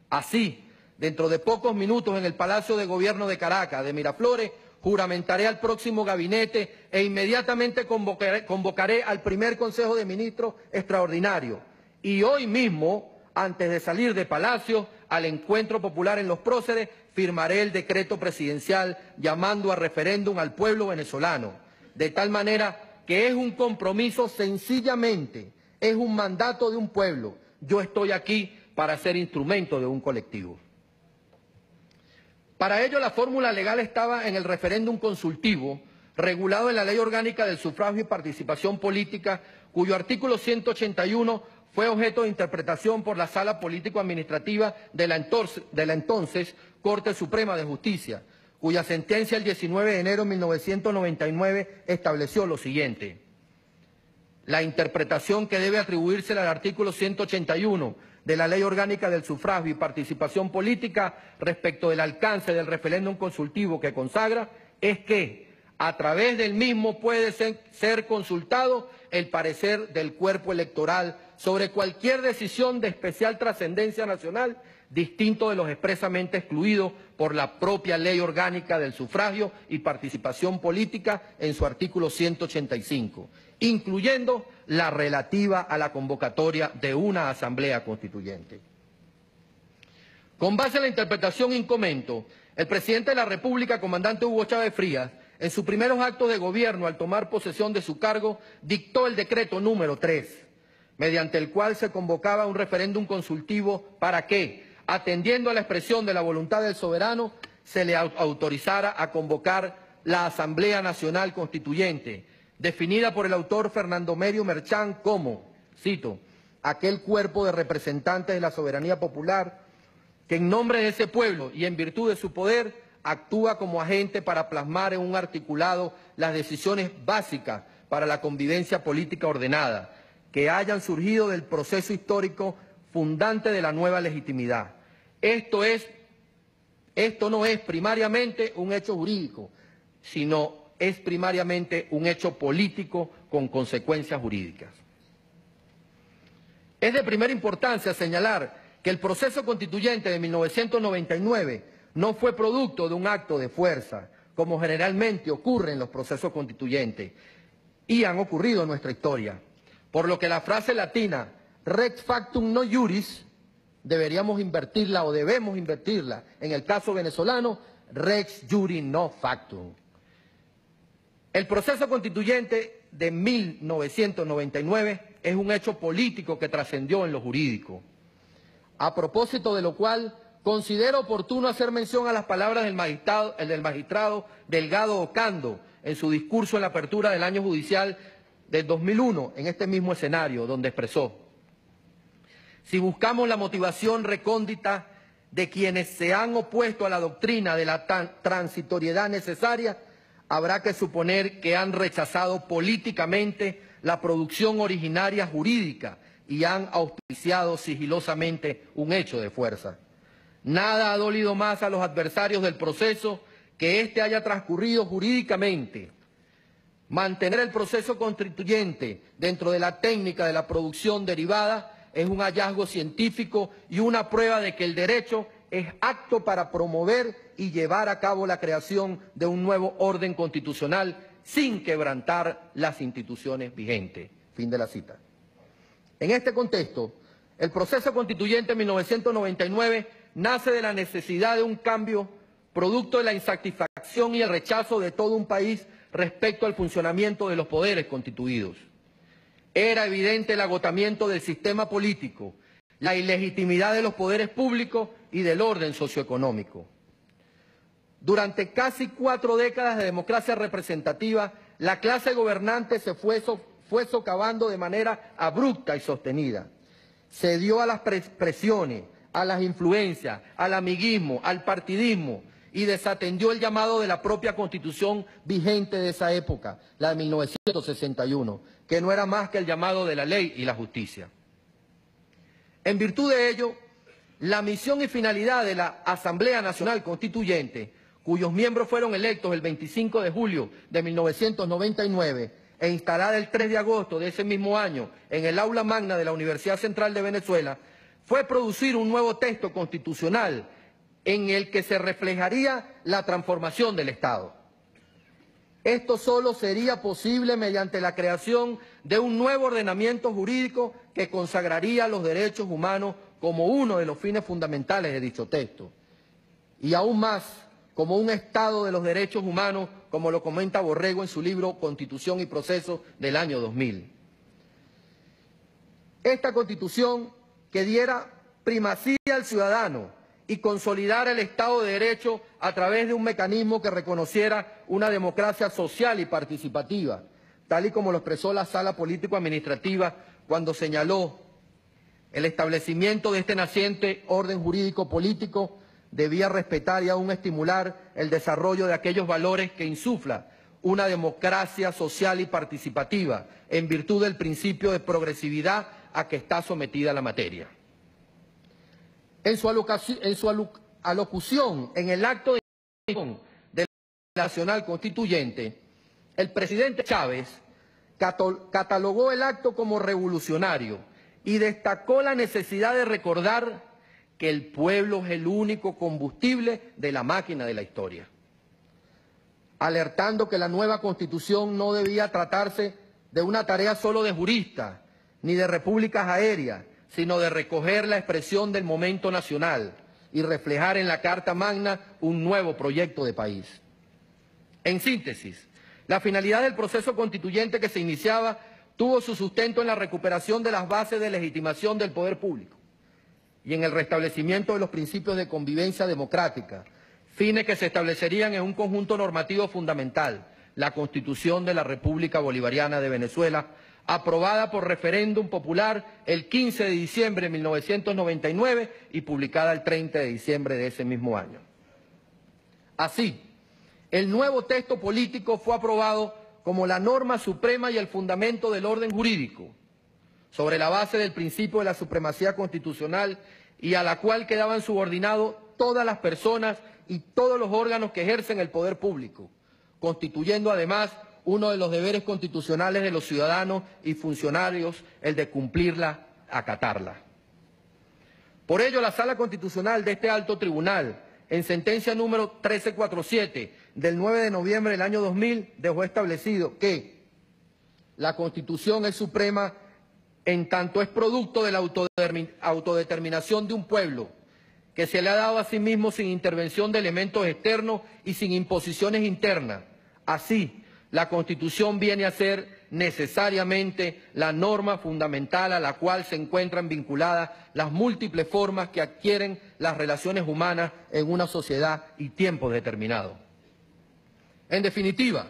Así, dentro de pocos minutos en el Palacio de Gobierno de Caracas, de Miraflores, juramentaré al próximo gabinete e inmediatamente convocaré al primer Consejo de Ministros extraordinario. Y hoy mismo, antes de salir de Palacio, al encuentro popular en Los Próceres, firmaré el decreto presidencial llamando a referéndum al pueblo venezolano, de tal manera que es un compromiso sencillamente, es un mandato de un pueblo. Yo estoy aquí para ser instrumento de un colectivo. Para ello, la fórmula legal estaba en el referéndum consultivo, regulado en la Ley Orgánica del Sufragio y Participación Política, cuyo artículo 181 fue objeto de interpretación por la Sala Político-Administrativa de la entonces Corte Suprema de Justicia, cuya sentencia el 19 de enero de 1999 estableció lo siguiente: la interpretación que debe atribuírsele al artículo 181 de la Ley Orgánica del Sufragio y Participación Política respecto del alcance del referéndum consultivo que consagra es que a través del mismo puede ser consultado el parecer del cuerpo electoral sobre cualquier decisión de especial trascendencia nacional, distinto de los expresamente excluidos por la propia Ley Orgánica del Sufragio y Participación Política en su artículo 185, incluyendo la relativa a la convocatoria de una Asamblea Constituyente. Con base en la interpretación in commento, el presidente de la República, comandante Hugo Chávez Frías, en sus primeros actos de gobierno al tomar posesión de su cargo, dictó el decreto número 3, mediante el cual se convocaba un referéndum consultivo para que, atendiendo a la expresión de la voluntad del soberano, se le autorizara a convocar la Asamblea Nacional Constituyente, definida por el autor Fernando Merio Merchán como, cito, aquel cuerpo de representantes de la soberanía popular que en nombre de ese pueblo y en virtud de su poder actúa como agente para plasmar en un articulado las decisiones básicas para la convivencia política ordenada que hayan surgido del proceso histórico fundante de la nueva legitimidad. Esto no es primariamente un hecho jurídico, sino es primariamente un hecho político con consecuencias jurídicas. Es de primera importancia señalar que el proceso constituyente de 1999 no fue producto de un acto de fuerza, como generalmente ocurre en los procesos constituyentes, y han ocurrido en nuestra historia. Por lo que la frase latina, rex factum non iuris, deberíamos invertirla o debemos invertirla, en el caso venezolano, rex iuri non factum. El proceso constituyente de 1999 es un hecho político que trascendió en lo jurídico. A propósito de lo cual, considero oportuno hacer mención a las palabras del magistrado Delgado Ocando en su discurso en la apertura del año judicial del 2001, en este mismo escenario, donde expresó: si buscamos la motivación recóndita de quienes se han opuesto a la doctrina de la transitoriedad necesaria, habrá que suponer que han rechazado políticamente la producción originaria jurídica y han auspiciado sigilosamente un hecho de fuerza. Nada ha dolido más a los adversarios del proceso que éste haya transcurrido jurídicamente. Mantener el proceso constituyente dentro de la técnica de la producción derivada es un hallazgo científico y una prueba de que el derecho es apto para promover y llevar a cabo la creación de un nuevo orden constitucional sin quebrantar las instituciones vigentes. Fin de la cita. En este contexto, el proceso constituyente en 1999 nace de la necesidad de un cambio producto de la insatisfacción y el rechazo de todo un país respecto al funcionamiento de los poderes constituidos. Era evidente el agotamiento del sistema político, la ilegitimidad de los poderes públicos y del orden socioeconómico. Durante casi 4 décadas de democracia representativa, la clase gobernante se fue socavando de manera abrupta y sostenida. Se dio a las presiones, a las influencias, al amiguismo, al partidismo, y desatendió el llamado de la propia Constitución vigente de esa época, la de 1961, que no era más que el llamado de la ley y la justicia. En virtud de ello, la misión y finalidad de la Asamblea Nacional Constituyente, cuyos miembros fueron electos el 25 de julio de 1999 e instalada el 3 de agosto de ese mismo año en el aula magna de la Universidad Central de Venezuela, fue producir un nuevo texto constitucional en el que se reflejaría la transformación del Estado. Esto solo sería posible mediante la creación de un nuevo ordenamiento jurídico que consagraría los derechos humanos como uno de los fines fundamentales de dicho texto, y aún más como un Estado de los derechos humanos, como lo comenta Borrego en su libro Constitución y Proceso del año 2000. Esta Constitución que diera primacía al ciudadano y consolidar el Estado de Derecho a través de un mecanismo que reconociera una democracia social y participativa, tal y como lo expresó la Sala Político-Administrativa cuando señaló el establecimiento de este naciente orden jurídico político debía respetar y aún estimular el desarrollo de aquellos valores que insufla una democracia social y participativa en virtud del principio de progresividad a que está sometida la materia. En su alocución en el acto de la Nacional Constituyente, el presidente Chávez catalogó el acto como revolucionario y destacó la necesidad de recordar que el pueblo es el único combustible de la máquina de la historia, alertando que la nueva Constitución no debía tratarse de una tarea solo de juristas ni de repúblicas aéreas, sino de recoger la expresión del momento nacional y reflejar en la Carta Magna un nuevo proyecto de país. En síntesis, la finalidad del proceso constituyente que se iniciaba tuvo su sustento en la recuperación de las bases de legitimación del poder público, y en el restablecimiento de los principios de convivencia democrática, fines que se establecerían en un conjunto normativo fundamental, la Constitución de la República Bolivariana de Venezuela, aprobada por referéndum popular el 15 de diciembre de 1999 y publicada el 30 de diciembre de ese mismo año. Así, el nuevo texto político fue aprobado como la norma suprema y el fundamento del orden jurídico, sobre la base del principio de la supremacía constitucional y a la cual quedaban subordinados todas las personas y todos los órganos que ejercen el poder público, constituyendo además uno de los deberes constitucionales de los ciudadanos y funcionarios, el de cumplirla, acatarla. Por ello, la Sala Constitucional de este alto tribunal, en sentencia número 1347 del 9 de noviembre del año 2000, dejó establecido que la Constitución es suprema en tanto es producto de la autodeterminación de un pueblo que se le ha dado a sí mismo sin intervención de elementos externos y sin imposiciones internas. Así, la Constitución viene a ser necesariamente la norma fundamental a la cual se encuentran vinculadas las múltiples formas que adquieren las relaciones humanas en una sociedad y tiempos determinados. En definitiva,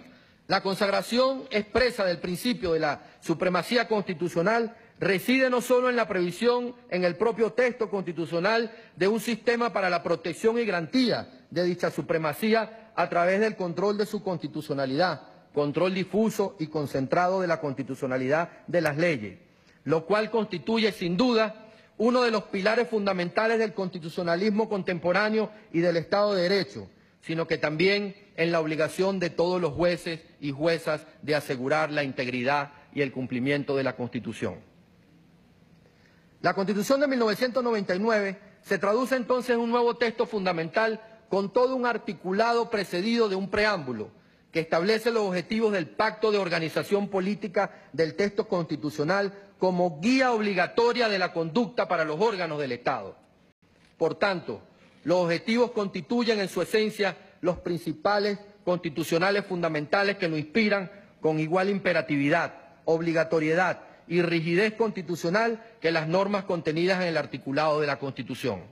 la consagración expresa del principio de la supremacía constitucional reside no solo en la previsión en el propio texto constitucional de un sistema para la protección y garantía de dicha supremacía a través del control de su constitucionalidad, control difuso y concentrado de la constitucionalidad de las leyes, lo cual constituye sin duda uno de los pilares fundamentales del constitucionalismo contemporáneo y del Estado de Derecho, sino que también en la obligación de todos los jueces y juezas de asegurar la integridad y el cumplimiento de la Constitución. La Constitución de 1999 se traduce entonces en un nuevo texto fundamental con todo un articulado precedido de un preámbulo que establece los objetivos del Pacto de Organización Política del texto constitucional como guía obligatoria de la conducta para los órganos del Estado. Por tanto, los objetivos constituyen en su esencia los principales constitucionales fundamentales que lo inspiran con igual imperatividad, obligatoriedad y rigidez constitucional que las normas contenidas en el articulado de la Constitución.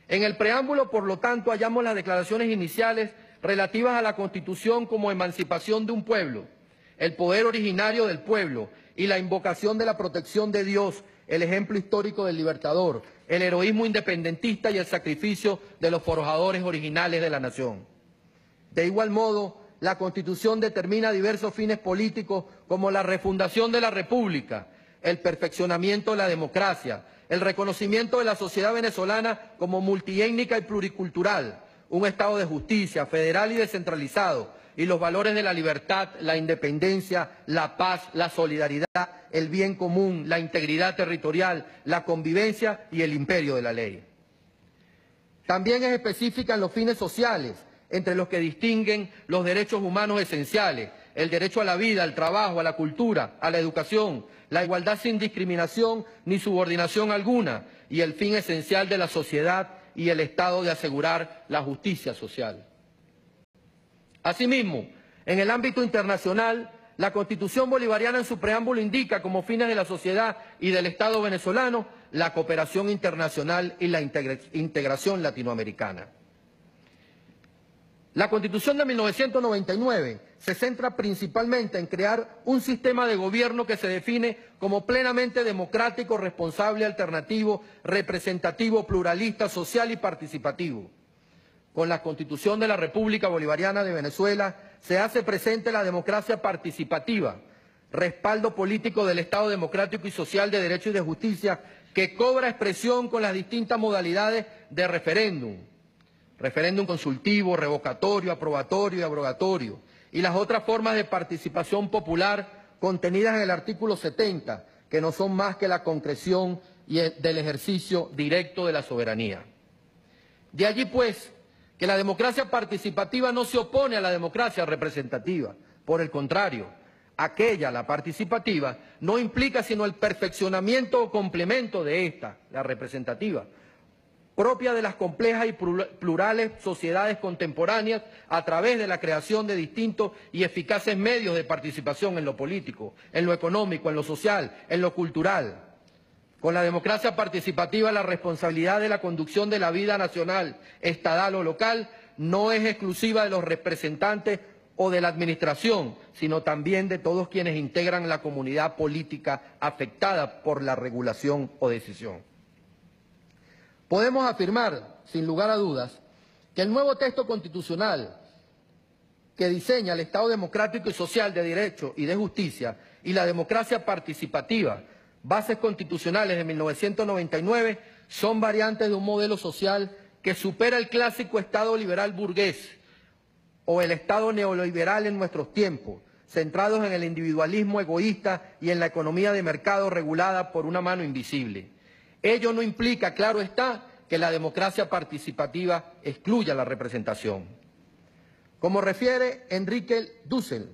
En el preámbulo, por lo tanto, hallamos las declaraciones iniciales relativas a la Constitución como emancipación de un pueblo, el poder originario del pueblo y la invocación de la protección de Dios, el ejemplo histórico del libertador, el heroísmo independentista y el sacrificio de los forjadores originales de la nación. De igual modo, la Constitución determina diversos fines políticos como la refundación de la República, el perfeccionamiento de la democracia, el reconocimiento de la sociedad venezolana como multiétnica y pluricultural, un Estado de justicia, federal y descentralizado, y los valores de la libertad, la independencia, la paz, la solidaridad, el bien común, la integridad territorial, la convivencia y el imperio de la ley. También es específica en los fines sociales, entre los que distinguen los derechos humanos esenciales, el derecho a la vida, al trabajo, a la cultura, a la educación, la igualdad sin discriminación ni subordinación alguna, y el fin esencial de la sociedad y el Estado de asegurar la justicia social. Asimismo, en el ámbito internacional, la Constitución bolivariana en su preámbulo indica como fines de la sociedad y del Estado venezolano la cooperación internacional y la integración latinoamericana. La Constitución de 1999 se centra principalmente en crear un sistema de gobierno que se define como plenamente democrático, responsable, alternativo, representativo, pluralista, social y participativo. Con la Constitución de la República Bolivariana de Venezuela se hace presente la democracia participativa, respaldo político del Estado democrático y social de derecho y de justicia que cobra expresión con las distintas modalidades de referéndum consultivo, revocatorio, aprobatorio y abrogatorio, y las otras formas de participación popular contenidas en el artículo 70, que no son más que la concreción del ejercicio directo de la soberanía. De allí, pues, que la democracia participativa no se opone a la democracia representativa. Por el contrario, aquella, la participativa, no implica sino el perfeccionamiento o complemento de esta, la representativa, propia de las complejas y plurales sociedades contemporáneas a través de la creación de distintos y eficaces medios de participación en lo político, en lo económico, en lo social, en lo cultural, Con la democracia participativa, la responsabilidad de la conducción de la vida nacional, estadal o local no es exclusiva de los representantes o de la administración, sino también de todos quienes integran la comunidad política afectada por la regulación o decisión. Podemos afirmar, sin lugar a dudas, que el nuevo texto constitucional que diseña el Estado democrático y social de derecho y de justicia y la democracia participativa, bases constitucionales de 1999, son variantes de un modelo social que supera el clásico Estado liberal burgués o el Estado neoliberal en nuestros tiempos, centrados en el individualismo egoísta y en la economía de mercado regulada por una mano invisible. Ello no implica, claro está, que la democracia participativa excluya la representación. Como refiere Enrique Dussel,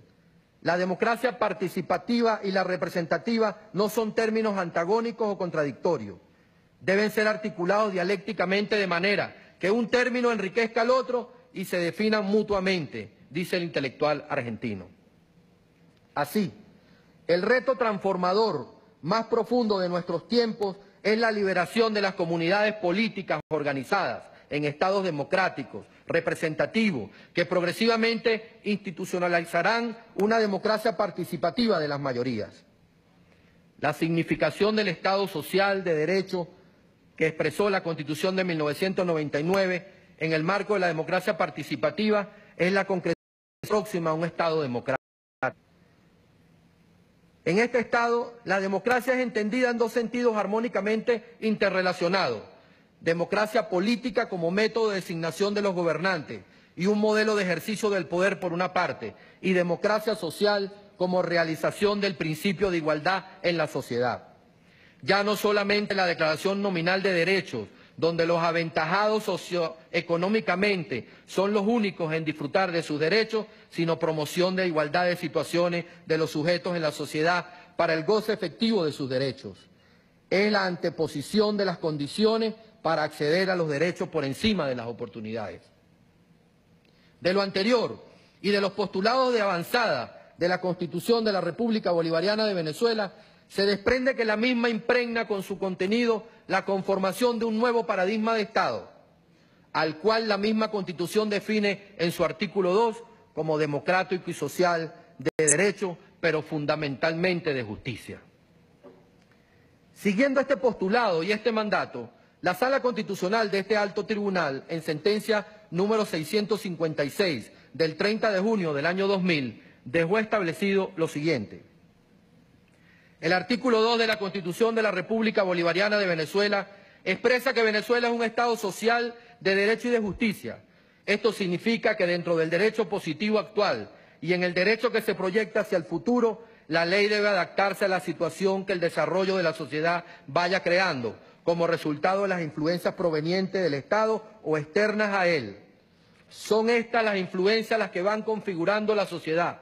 la democracia participativa y la representativa no son términos antagónicos o contradictorios. Deben ser articulados dialécticamente de manera que un término enriquezca al otro y se definan mutuamente, dice el intelectual argentino. Así, el reto transformador más profundo de nuestros tiempos es la liberación de las comunidades políticas organizadas en estados democráticos, representativos, que progresivamente institucionalizarán una democracia participativa de las mayorías. La significación del Estado social de derecho que expresó la Constitución de 1999 en el marco de la democracia participativa es la concreción próxima a un Estado democrático. En este Estado, la democracia es entendida en dos sentidos armónicamente interrelacionados: democracia política como método de designación de los gobernantes y un modelo de ejercicio del poder por una parte, y democracia social como realización del principio de igualdad en la sociedad. Ya no solamente la declaración nominal de derechos, donde los aventajados socioeconómicamente son los únicos en disfrutar de sus derechos, sino promoción de igualdad de situaciones de los sujetos en la sociedad para el goce efectivo de sus derechos. Es la anteposición de las condiciones para acceder a los derechos por encima de las oportunidades. De lo anterior y de los postulados de avanzada de la Constitución de la República Bolivariana de Venezuela, se desprende que la misma impregna con su contenido la conformación de un nuevo paradigma de Estado, al cual la misma Constitución define en su artículo 2 como democrático y social de derecho, pero fundamentalmente de justicia. Siguiendo este postulado y este mandato, la Sala Constitucional de este alto tribunal, en sentencia número 656 del 30 de junio del año 2000, dejó establecido lo siguiente. El artículo 2 de la Constitución de la República Bolivariana de Venezuela expresa que Venezuela es un Estado social de derecho y de justicia. Esto significa que dentro del derecho positivo actual y en el derecho que se proyecta hacia el futuro, la ley debe adaptarse a la situación que el desarrollo de la sociedad vaya creando, como resultado de las influencias provenientes del Estado o externas a él. Son estas las influencias las que van configurando la sociedad,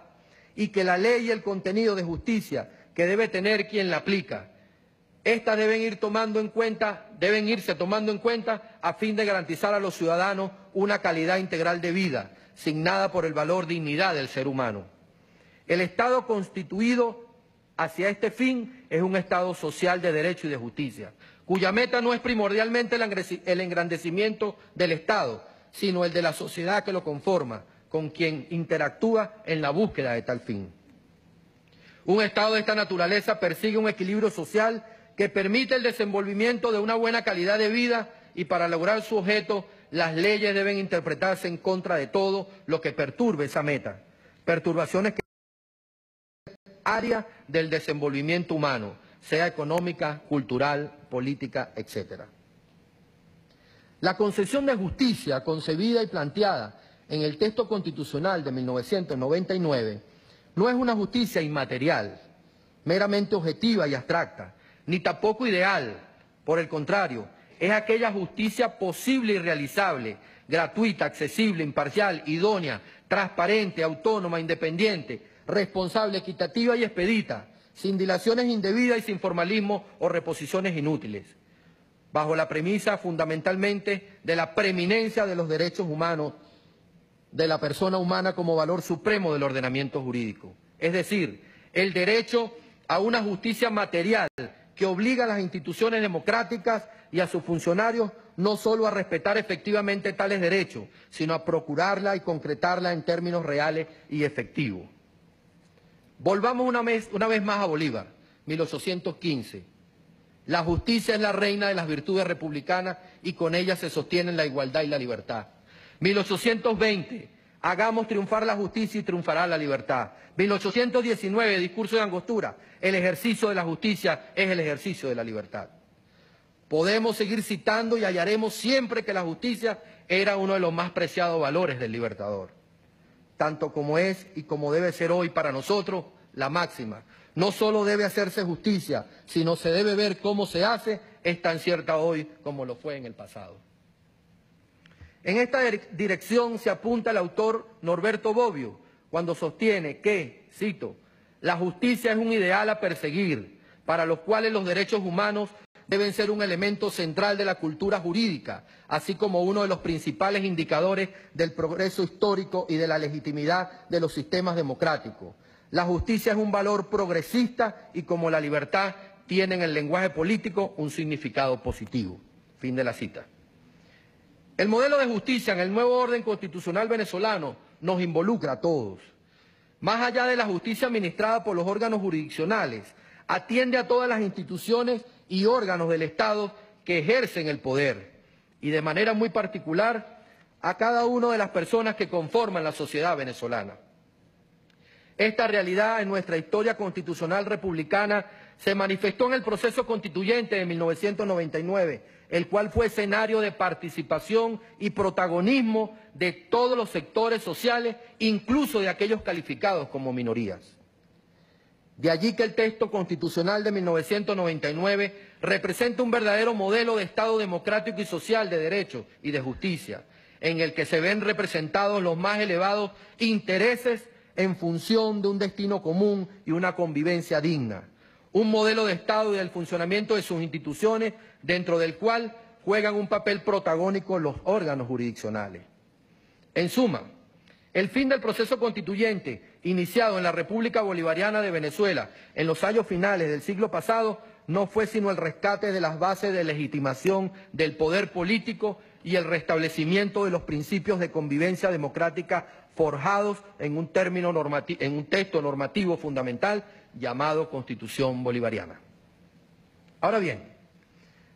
y que la ley y el contenido de justicia que debe tener quien la aplica, estas deben irse tomando en cuenta a fin de garantizar a los ciudadanos una calidad integral de vida, signada por el valor dignidad del ser humano. El Estado constituido hacia este fin es un Estado social de derecho y de justicia, cuya meta no es primordialmente el engrandecimiento del Estado, sino el de la sociedad que lo conforma, con quien interactúa en la búsqueda de tal fin. Un Estado de esta naturaleza persigue un equilibrio social que permite el desenvolvimiento de una buena calidad de vida, y para lograr su objeto, las leyes deben interpretarse en contra de todo lo que perturbe esa meta. Perturbaciones que área del desenvolvimiento humano, sea económica, cultural, política, etc. La concepción de justicia concebida y planteada en el texto constitucional de 1999 no es una justicia inmaterial, meramente objetiva y abstracta, ni tampoco ideal. Por el contrario, es aquella justicia posible y realizable, gratuita, accesible, imparcial, idónea, transparente, autónoma, independiente, responsable, equitativa y expedita, sin dilaciones indebidas y sin formalismo o reposiciones inútiles, bajo la premisa fundamentalmente de la preeminencia de los derechos humanos, de la persona humana como valor supremo del ordenamiento jurídico, es decir, el derecho a una justicia material que obliga a las instituciones democráticas y a sus funcionarios no solo a respetar efectivamente tales derechos, sino a procurarla y concretarla en términos reales y efectivos. Volvamos una vez más a Bolívar, 1815. La justicia es la reina de las virtudes republicanas y con ella se sostienen la igualdad y la libertad. 1820. Hagamos triunfar la justicia y triunfará la libertad. 1819, discurso de Angostura. El ejercicio de la justicia es el ejercicio de la libertad. Podemos seguir citando y hallaremos siempre que la justicia era uno de los más preciados valores del Libertador. Tanto como es y como debe ser hoy para nosotros la máxima. No solo debe hacerse justicia, sino se debe ver cómo se hace, es tan cierta hoy como lo fue en el pasado. En esta dirección se apunta el autor Norberto Bobbio cuando sostiene que, cito, la justicia es un ideal a perseguir, para los cuales los derechos humanos deben ser un elemento central de la cultura jurídica, así como uno de los principales indicadores del progreso histórico y de la legitimidad de los sistemas democráticos. La justicia es un valor progresista y como la libertad tiene en el lenguaje político un significado positivo. Fin de la cita. El modelo de justicia en el nuevo orden constitucional venezolano nos involucra a todos. Más allá de la justicia administrada por los órganos jurisdiccionales, atiende a todas las instituciones y órganos del Estado que ejercen el poder y de manera muy particular a cada una de las personas que conforman la sociedad venezolana. Esta realidad en nuestra historia constitucional republicana se manifestó en el proceso constituyente de 1999, el cual fue escenario de participación y protagonismo de todos los sectores sociales, incluso de aquellos calificados como minorías. De allí que el texto constitucional de 1999 representa un verdadero modelo de Estado democrático y social de derecho y de justicia, en el que se ven representados los más elevados intereses en función de un destino común y una convivencia digna. Un modelo de Estado y del funcionamiento de sus instituciones, dentro del cual juegan un papel protagónico los órganos jurisdiccionales. En suma, el fin del proceso constituyente, iniciado en la República Bolivariana de Venezuela en los años finales del siglo pasado, no fue sino el rescate de las bases de legitimación del poder político y el restablecimiento de los principios de convivencia democrática forjados en un texto normativo fundamental llamado Constitución Bolivariana. Ahora bien,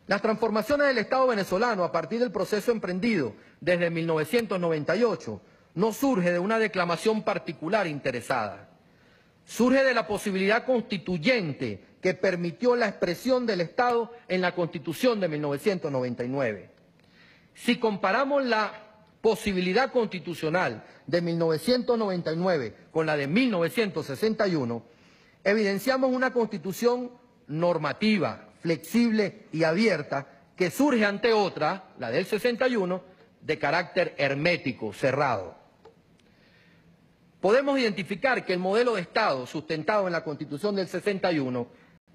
las transformaciones del Estado venezolano a partir del proceso emprendido desde 1998 no surge de una declamación particular interesada. Surge de la posibilidad constituyente que permitió la expresión del Estado en la Constitución de 1999. Si comparamos la posibilidad constitucional de 1999 con la de 1961, evidenciamos una Constitución normativa, flexible y abierta que surge ante otra, la del 61, de carácter hermético, cerrado. Podemos identificar que el modelo de Estado sustentado en la Constitución del 61,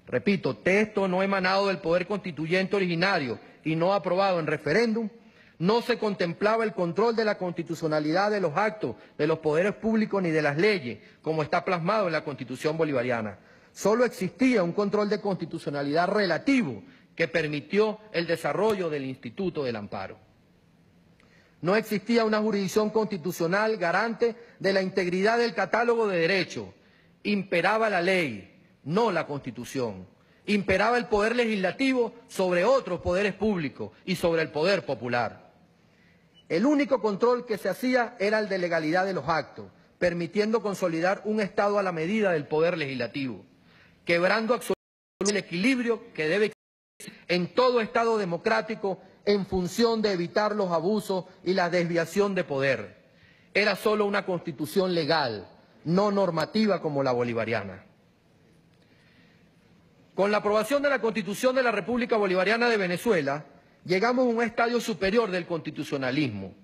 repito, texto no emanado del poder constituyente originario y no aprobado en referéndum, no se contemplaba el control de la constitucionalidad de los actos de los poderes públicos ni de las leyes, como está plasmado en la Constitución bolivariana. Solo existía un control de constitucionalidad relativo que permitió el desarrollo del Instituto del Amparo. No existía una jurisdicción constitucional garante de la integridad del catálogo de derechos. Imperaba la ley, no la Constitución. Imperaba el poder legislativo sobre otros poderes públicos y sobre el poder popular. El único control que se hacía era el de legalidad de los actos, permitiendo consolidar un Estado a la medida del poder legislativo, quebrando absolutamente el equilibrio que debe existir en todo Estado democrático en función de evitar los abusos y la desviación de poder. Era solo una constitución legal, no normativa como la bolivariana. Con la aprobación de la Constitución de la República Bolivariana de Venezuela, llegamos a un estadio superior del constitucionalismo,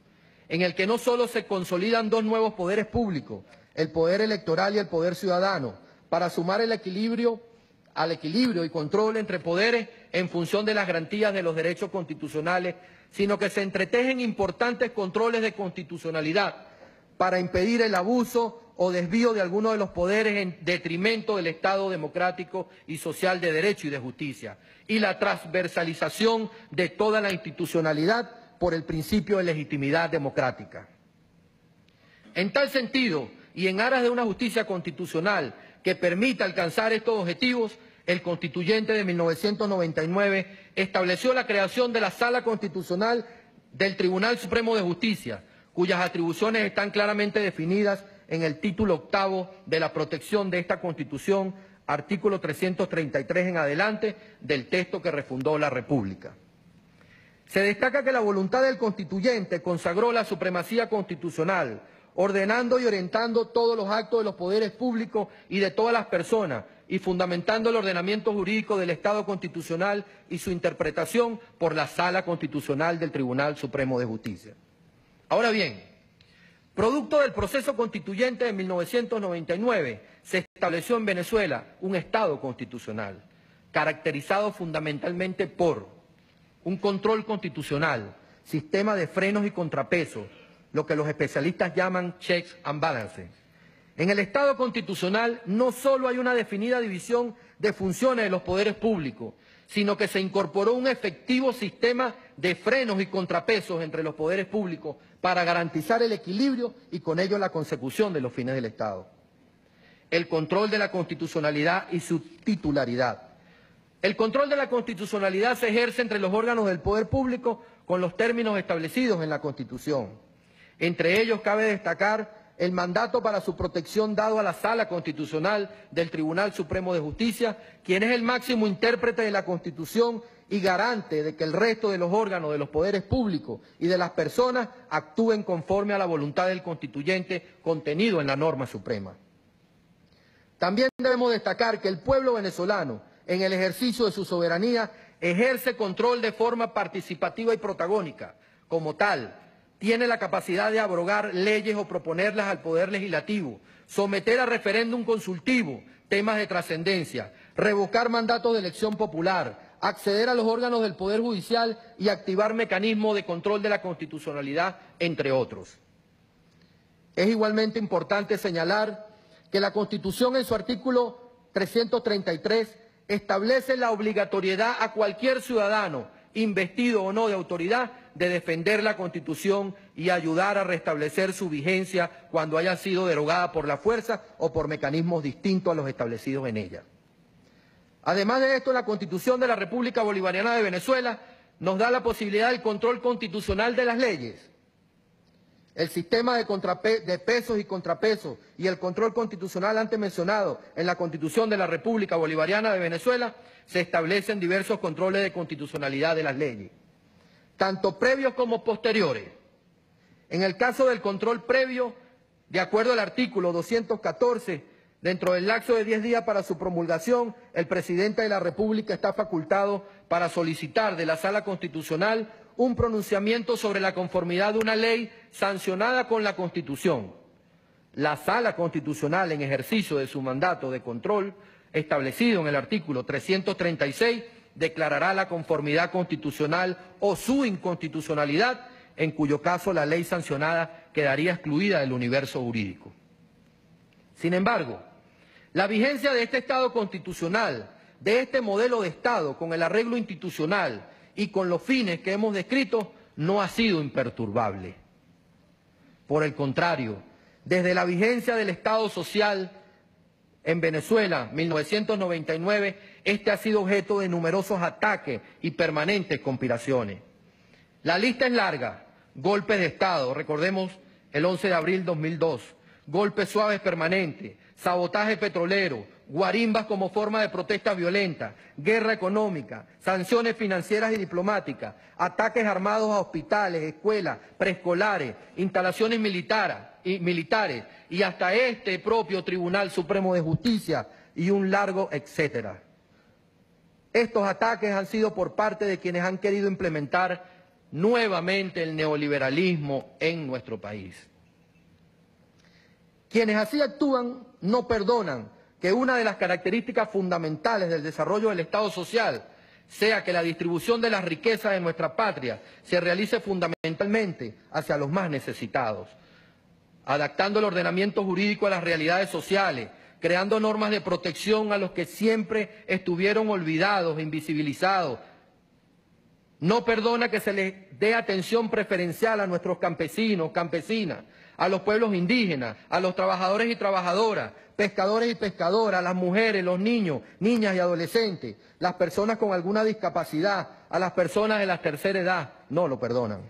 en el que no solo se consolidan dos nuevos poderes públicos, el poder electoral y el poder ciudadano, para sumar al equilibrio y control entre poderes en función de las garantías de los derechos constitucionales, sino que se entretejen importantes controles de constitucionalidad para impedir el abuso o desvío de alguno de los poderes en detrimento del Estado democrático y social de derecho y de justicia, y la transversalización de toda la institucionalidad por el principio de legitimidad democrática. En tal sentido, y en aras de una justicia constitucional que permita alcanzar estos objetivos, el Constituyente de 1999 estableció la creación de la Sala Constitucional del Tribunal Supremo de Justicia, cuyas atribuciones están claramente definidas en el título octavo de la protección de esta Constitución, artículo 333 en adelante del texto que refundó la República. Se destaca que la voluntad del Constituyente consagró la supremacía constitucional, ordenando y orientando todos los actos de los poderes públicos y de todas las personas, y fundamentando el ordenamiento jurídico del Estado constitucional y su interpretación por la Sala Constitucional del Tribunal Supremo de Justicia. Ahora bien, producto del proceso constituyente de 1999, se estableció en Venezuela un Estado constitucional, caracterizado fundamentalmente por un control constitucional, sistema de frenos y contrapesos, lo que los especialistas llaman checks and balances. En el Estado constitucional no solo hay una definida división de funciones de los poderes públicos, sino que se incorporó un efectivo sistema de frenos y contrapesos entre los poderes públicos para garantizar el equilibrio y con ello la consecución de los fines del Estado. El control de la constitucionalidad y su titularidad. El control de la constitucionalidad se ejerce entre los órganos del poder público con los términos establecidos en la Constitución. Entre ellos cabe destacar el mandato para su protección dado a la Sala Constitucional del Tribunal Supremo de Justicia, quien es el máximo intérprete de la Constitución y garante de que el resto de los órganos de los poderes públicos y de las personas actúen conforme a la voluntad del constituyente contenido en la norma suprema. También debemos destacar que el pueblo venezolano, en el ejercicio de su soberanía, ejerce control de forma participativa y protagónica. Como tal, tiene la capacidad de abrogar leyes o proponerlas al Poder Legislativo, someter a referéndum consultivo temas de trascendencia, revocar mandatos de elección popular, acceder a los órganos del Poder Judicial y activar mecanismos de control de la constitucionalidad, entre otros. Es igualmente importante señalar que la Constitución en su artículo 333 establece la obligatoriedad a cualquier ciudadano, investido o no de autoridad, de defender la Constitución y ayudar a restablecer su vigencia cuando haya sido derogada por la fuerza o por mecanismos distintos a los establecidos en ella. Además de esto, la Constitución de la República Bolivariana de Venezuela nos da la posibilidad del control constitucional de las leyes. El sistema de pesos y contrapesos y el control constitucional antes mencionado en la Constitución de la República Bolivariana de Venezuela se establecen diversos controles de constitucionalidad de las leyes, tanto previos como posteriores. En el caso del control previo, de acuerdo al artículo 214, dentro del lapso de 10 días para su promulgación, el presidente de la República está facultado para solicitar de la Sala Constitucional un pronunciamiento sobre la conformidad de una ley sancionada con la Constitución. La Sala Constitucional, en ejercicio de su mandato de control, establecido en el artículo 336, declarará la conformidad constitucional o su inconstitucionalidad, en cuyo caso la ley sancionada quedaría excluida del universo jurídico. Sin embargo, la vigencia de este Estado constitucional, de este modelo de Estado con el arreglo institucional y con los fines que hemos descrito, no ha sido imperturbable. Por el contrario, desde la vigencia del Estado social en Venezuela, 1999, este ha sido objeto de numerosos ataques y permanentes conspiraciones. La lista es larga: golpes de Estado, recordemos el 11 de abril de 2002, golpes suaves permanentes, sabotaje petrolero, guarimbas como forma de protesta violenta, guerra económica, sanciones financieras y diplomáticas, ataques armados a hospitales, escuelas, preescolares, instalaciones militares y hasta este propio Tribunal Supremo de Justicia y un largo etcétera. Estos ataques han sido por parte de quienes han querido implementar nuevamente el neoliberalismo en nuestro país. Quienes así actúan no perdonan que una de las características fundamentales del desarrollo del Estado social sea que la distribución de las riquezas de nuestra patria se realice fundamentalmente hacia los más necesitados. adaptando el ordenamiento jurídico a las realidades sociales, creando normas de protección a los que siempre estuvieron olvidados e invisibilizados. No perdona que se les dé atención preferencial a nuestros campesinos, campesinas, a los pueblos indígenas, a los trabajadores y trabajadoras, pescadores y pescadoras, a las mujeres, los niños, niñas y adolescentes, las personas con alguna discapacidad, a las personas de la tercera edad. No lo perdonan.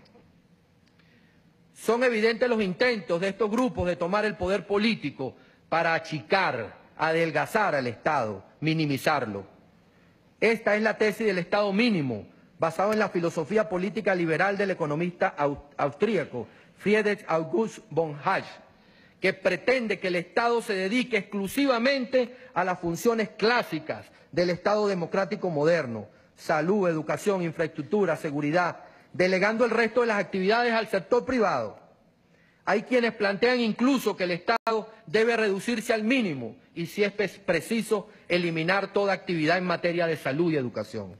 Son evidentes los intentos de estos grupos de tomar el poder político para achicar, adelgazar al Estado, minimizarlo. Esta es la tesis del Estado mínimo, basado en la filosofía política liberal del economista austríaco Friedrich August von Hayek, que pretende que el Estado se dedique exclusivamente a las funciones clásicas del Estado democrático moderno: salud, educación, infraestructura, seguridad, delegando el resto de las actividades al sector privado. Hay quienes plantean incluso que el Estado debe reducirse al mínimo y, si es preciso, eliminar toda actividad en materia de salud y educación.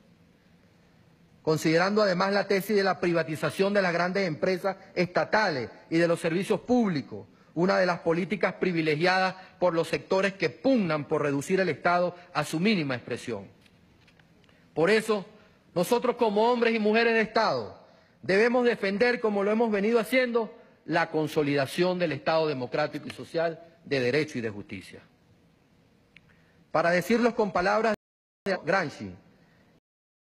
Considerando además la tesis de la privatización de las grandes empresas estatales y de los servicios públicos, una de las políticas privilegiadas por los sectores que pugnan por reducir el Estado a su mínima expresión. Por eso, nosotros como hombres y mujeres de Estado debemos defender, como lo hemos venido haciendo, la consolidación del Estado democrático y social de derecho y de justicia. Para decirlos con palabras de Gramsci, el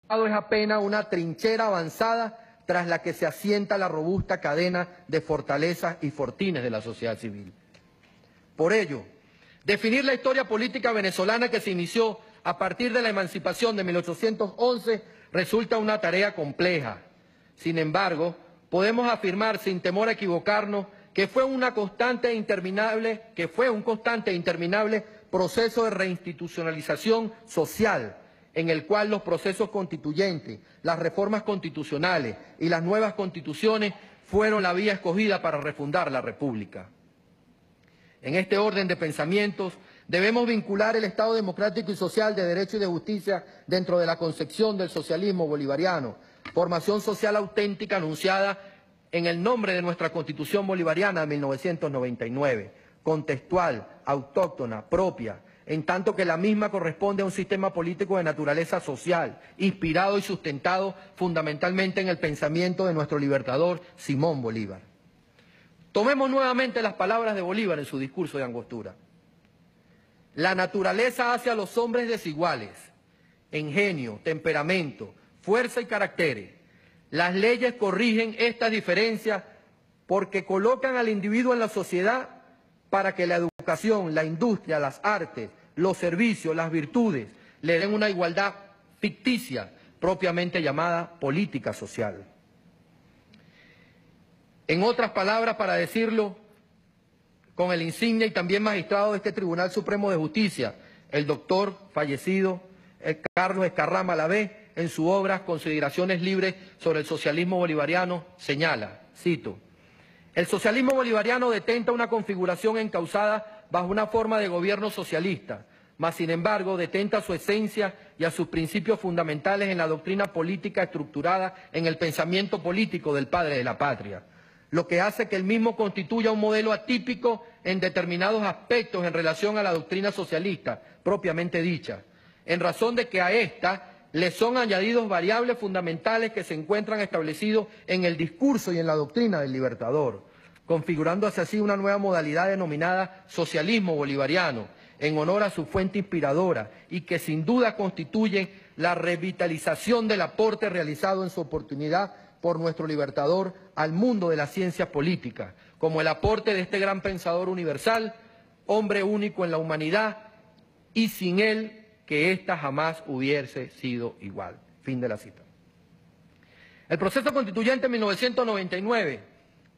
Estado es apenas una trinchera avanzada tras la que se asienta la robusta cadena de fortalezas y fortines de la sociedad civil. Por ello, definir la historia política venezolana que se inició a partir de la emancipación de 1811 resulta una tarea compleja. Sin embargo, podemos afirmar sin temor a equivocarnos que fue un constante e interminable proceso de reinstitucionalización social, en el cual los procesos constituyentes, las reformas constitucionales y las nuevas constituciones fueron la vía escogida para refundar la República. En este orden de pensamientos, debemos vincular el Estado democrático y social de derecho y de justicia dentro de la concepción del socialismo bolivariano, formación social auténtica anunciada en el nombre de nuestra Constitución bolivariana de 1999, contextual, autóctona, propia, en tanto que la misma corresponde a un sistema político de naturaleza social, inspirado y sustentado fundamentalmente en el pensamiento de nuestro libertador Simón Bolívar. Tomemos nuevamente las palabras de Bolívar en su discurso de Angostura. La naturaleza hace a los hombres desiguales, en genio, temperamento, fuerza y caracteres. Las leyes corrigen estas diferencias porque colocan al individuo en la sociedad para que la educación, la industria, las artes, los servicios, las virtudes le den una igualdad ficticia, propiamente llamada política social. En otras palabras, para decirlo con el insigne y también magistrado de este Tribunal Supremo de Justicia, el doctor fallecido Carlos Escarrama Lavé, en su obra Consideraciones libres sobre el socialismo bolivariano, señala, cito: el socialismo bolivariano detenta una configuración encauzada bajo una forma de gobierno socialista, mas sin embargo detenta su esencia y a sus principios fundamentales en la doctrina política estructurada en el pensamiento político del padre de la patria, lo que hace que el mismo constituya un modelo atípico en determinados aspectos en relación a la doctrina socialista propiamente dicha, en razón de que a esta le son añadidos variables fundamentales que se encuentran establecidos en el discurso y en la doctrina del Libertador, configurándose así una nueva modalidad denominada socialismo bolivariano, en honor a su fuente inspiradora y que sin duda constituye la revitalización del aporte realizado en su oportunidad por nuestro Libertador al mundo de la ciencia política, como el aporte de este gran pensador universal, hombre único en la humanidad, y sin él que ésta jamás hubiese sido igual. Fin de la cita. El proceso constituyente en 1999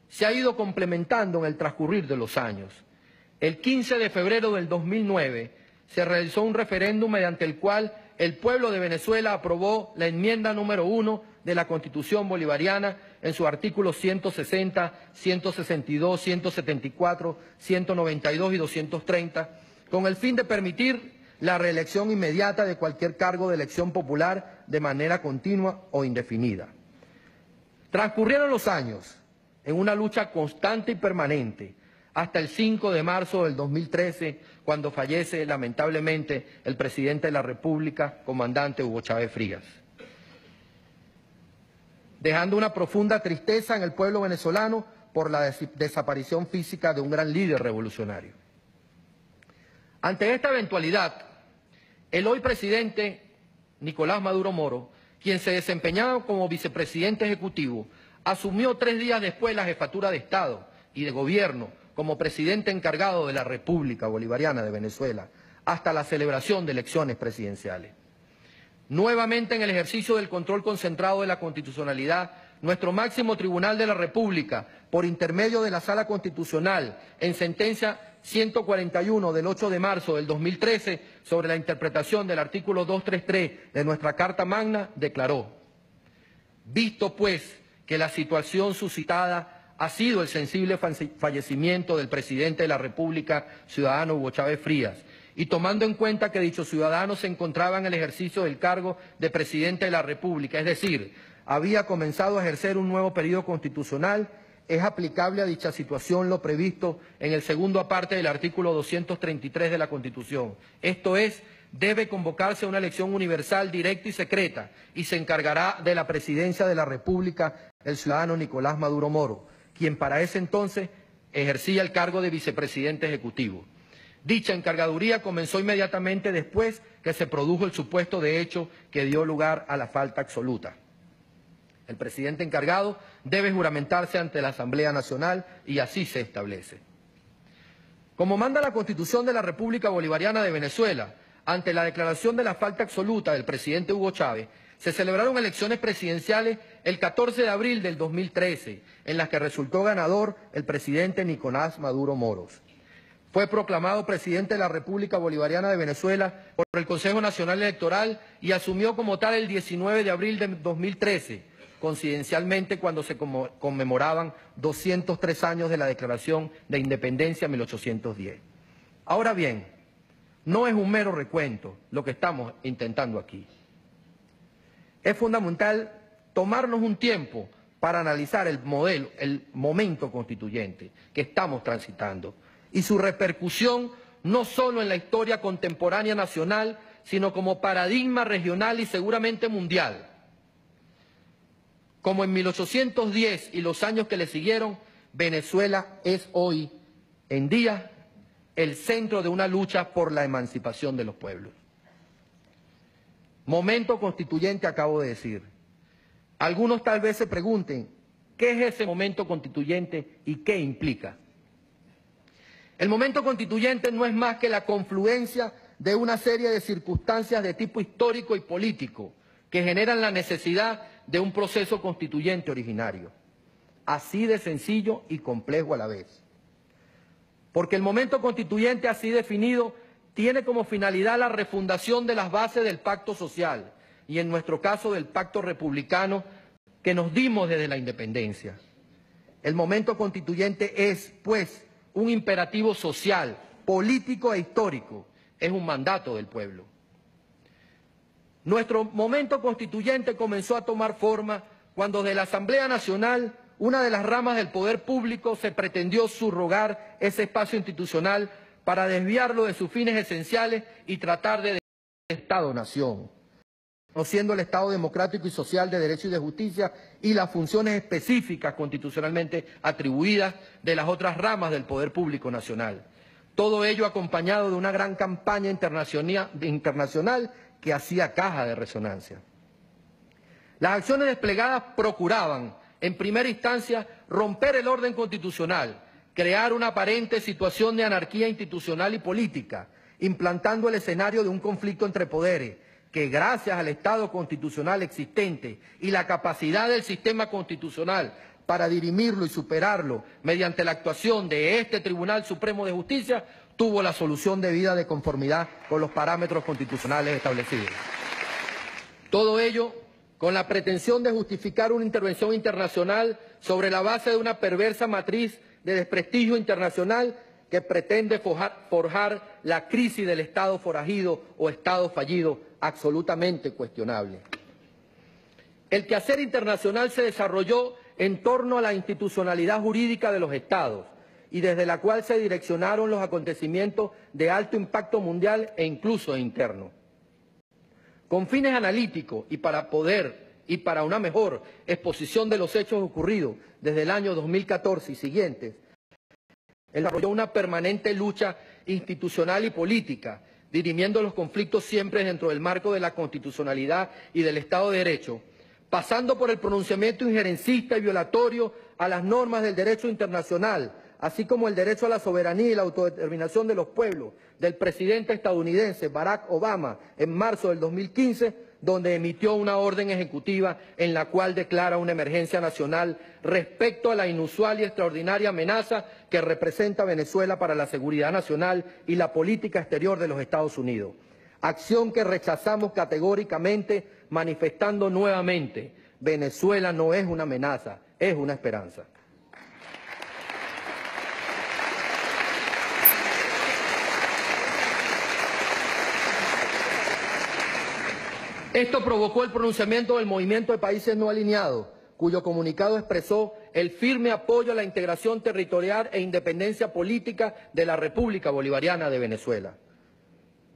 se ha ido complementando en el transcurrir de los años. El 15 de febrero del 2009 se realizó un referéndum mediante el cual el pueblo de Venezuela aprobó la enmienda número 1 de la Constitución bolivariana en sus artículos 160, 162, 174, 192 y 230, con el fin de permitir la reelección inmediata de cualquier cargo de elección popular de manera continua o indefinida. Transcurrieron los años en una lucha constante y permanente hasta el 5 de marzo del 2013, cuando fallece lamentablemente el presidente de la República, comandante Hugo Chávez Frías, dejando una profunda tristeza en el pueblo venezolano por la desaparición física de un gran líder revolucionario. Ante esta eventualidad, el hoy presidente Nicolás Maduro Moro, quien se desempeñaba como vicepresidente ejecutivo, asumió 3 días después la jefatura de Estado y de Gobierno como presidente encargado de la República Bolivariana de Venezuela hasta la celebración de elecciones presidenciales. Nuevamente, en el ejercicio del control concentrado de la constitucionalidad, nuestro máximo tribunal de la República, por intermedio de la Sala Constitucional, en sentencia 141 del 8 de marzo del 2013, sobre la interpretación del artículo 233 de nuestra Carta Magna, declaró: visto pues que la situación suscitada ha sido el sensible fallecimiento del presidente de la República, ciudadano Hugo Chávez Frías, y tomando en cuenta que dicho ciudadano se encontraba en el ejercicio del cargo de presidente de la República, es decir, había comenzado a ejercer un nuevo periodo constitucional, es aplicable a dicha situación lo previsto en el segundo aparte del artículo 233 de la Constitución. Esto es, debe convocarse una elección universal, directa y secreta, y se encargará de la presidencia de la República el ciudadano Nicolás Maduro Moro, quien para ese entonces ejercía el cargo de vicepresidente ejecutivo. Dicha encargaduría comenzó inmediatamente después que se produjo el supuesto de hecho que dio lugar a la falta absoluta. El presidente encargado debe juramentarse ante la Asamblea Nacional y así se establece. Como manda la Constitución de la República Bolivariana de Venezuela, ante la declaración de la falta absoluta del presidente Hugo Chávez, se celebraron elecciones presidenciales el 14 de abril del 2013, en las que resultó ganador el presidente Nicolás Maduro Moro. Fue proclamado presidente de la República Bolivariana de Venezuela por el Consejo Nacional Electoral y asumió como tal el 19 de abril de 2013, coincidencialmente cuando se conmemoraban 203 años de la Declaración de Independencia en 1810. Ahora bien, no es un mero recuento lo que estamos intentando aquí. Es fundamental tomarnos un tiempo para analizar el modelo, el momento constituyente que estamos transitando y su repercusión no solo en la historia contemporánea nacional, sino como paradigma regional y seguramente mundial. Como en 1810 y los años que le siguieron, Venezuela es hoy en día el centro de una lucha por la emancipación de los pueblos. Momento constituyente, acabo de decir. Algunos tal vez se pregunten, ¿qué es ese momento constituyente y qué implica? El momento constituyente no es más que la confluencia de una serie de circunstancias de tipo histórico y político que generan la necesidad de un proceso constituyente originario. Así de sencillo y complejo a la vez. Porque el momento constituyente así definido tiene como finalidad la refundación de las bases del pacto social y en nuestro caso del pacto republicano que nos dimos desde la independencia. El momento constituyente es, pues, un imperativo social, político e histórico, es un mandato del pueblo. Nuestro momento constituyente comenzó a tomar forma cuando de la Asamblea Nacional, una de las ramas del poder público, se pretendió subrogar ese espacio institucional para desviarlo de sus fines esenciales y tratar de Estado-nación, conociendo el Estado democrático y social de derecho y de justicia y las funciones específicas constitucionalmente atribuidas de las otras ramas del poder público nacional. Todo ello acompañado de una gran campaña internacional que hacía caja de resonancia. Las acciones desplegadas procuraban, en primera instancia, romper el orden constitucional, crear una aparente situación de anarquía institucional y política, implantando el escenario de un conflicto entre poderes, que gracias al Estado constitucional existente y la capacidad del sistema constitucional para dirimirlo y superarlo mediante la actuación de este Tribunal Supremo de Justicia, tuvo la solución debida de conformidad con los parámetros constitucionales establecidos. Todo ello con la pretensión de justificar una intervención internacional sobre la base de una perversa matriz de desprestigio internacional que pretende forjar la crisis del Estado forajido o Estado fallido, absolutamente cuestionable. El quehacer internacional se desarrolló en torno a la institucionalidad jurídica de los Estados y desde la cual se direccionaron los acontecimientos de alto impacto mundial e incluso interno. Con fines analíticos y para una mejor exposición de los hechos ocurridos desde el año 2014 y siguientes, desarrolló una permanente lucha institucional y política, dirimiendo los conflictos siempre dentro del marco de la constitucionalidad y del Estado de Derecho, pasando por el pronunciamiento injerencista y violatorio a las normas del derecho internacional, así como el derecho a la soberanía y la autodeterminación de los pueblos del presidente estadounidense Barack Obama en marzo del 2015, donde emitió una orden ejecutiva en la cual declara una emergencia nacional respecto a la inusual y extraordinaria amenaza que representa Venezuela para la seguridad nacional y la política exterior de los Estados Unidos. Acción que rechazamos categóricamente, manifestando nuevamente: Venezuela no es una amenaza, es una esperanza. Esto provocó el pronunciamiento del Movimiento de Países No Alineados, cuyo comunicado expresó el firme apoyo a la integración territorial e independencia política de la República Bolivariana de Venezuela.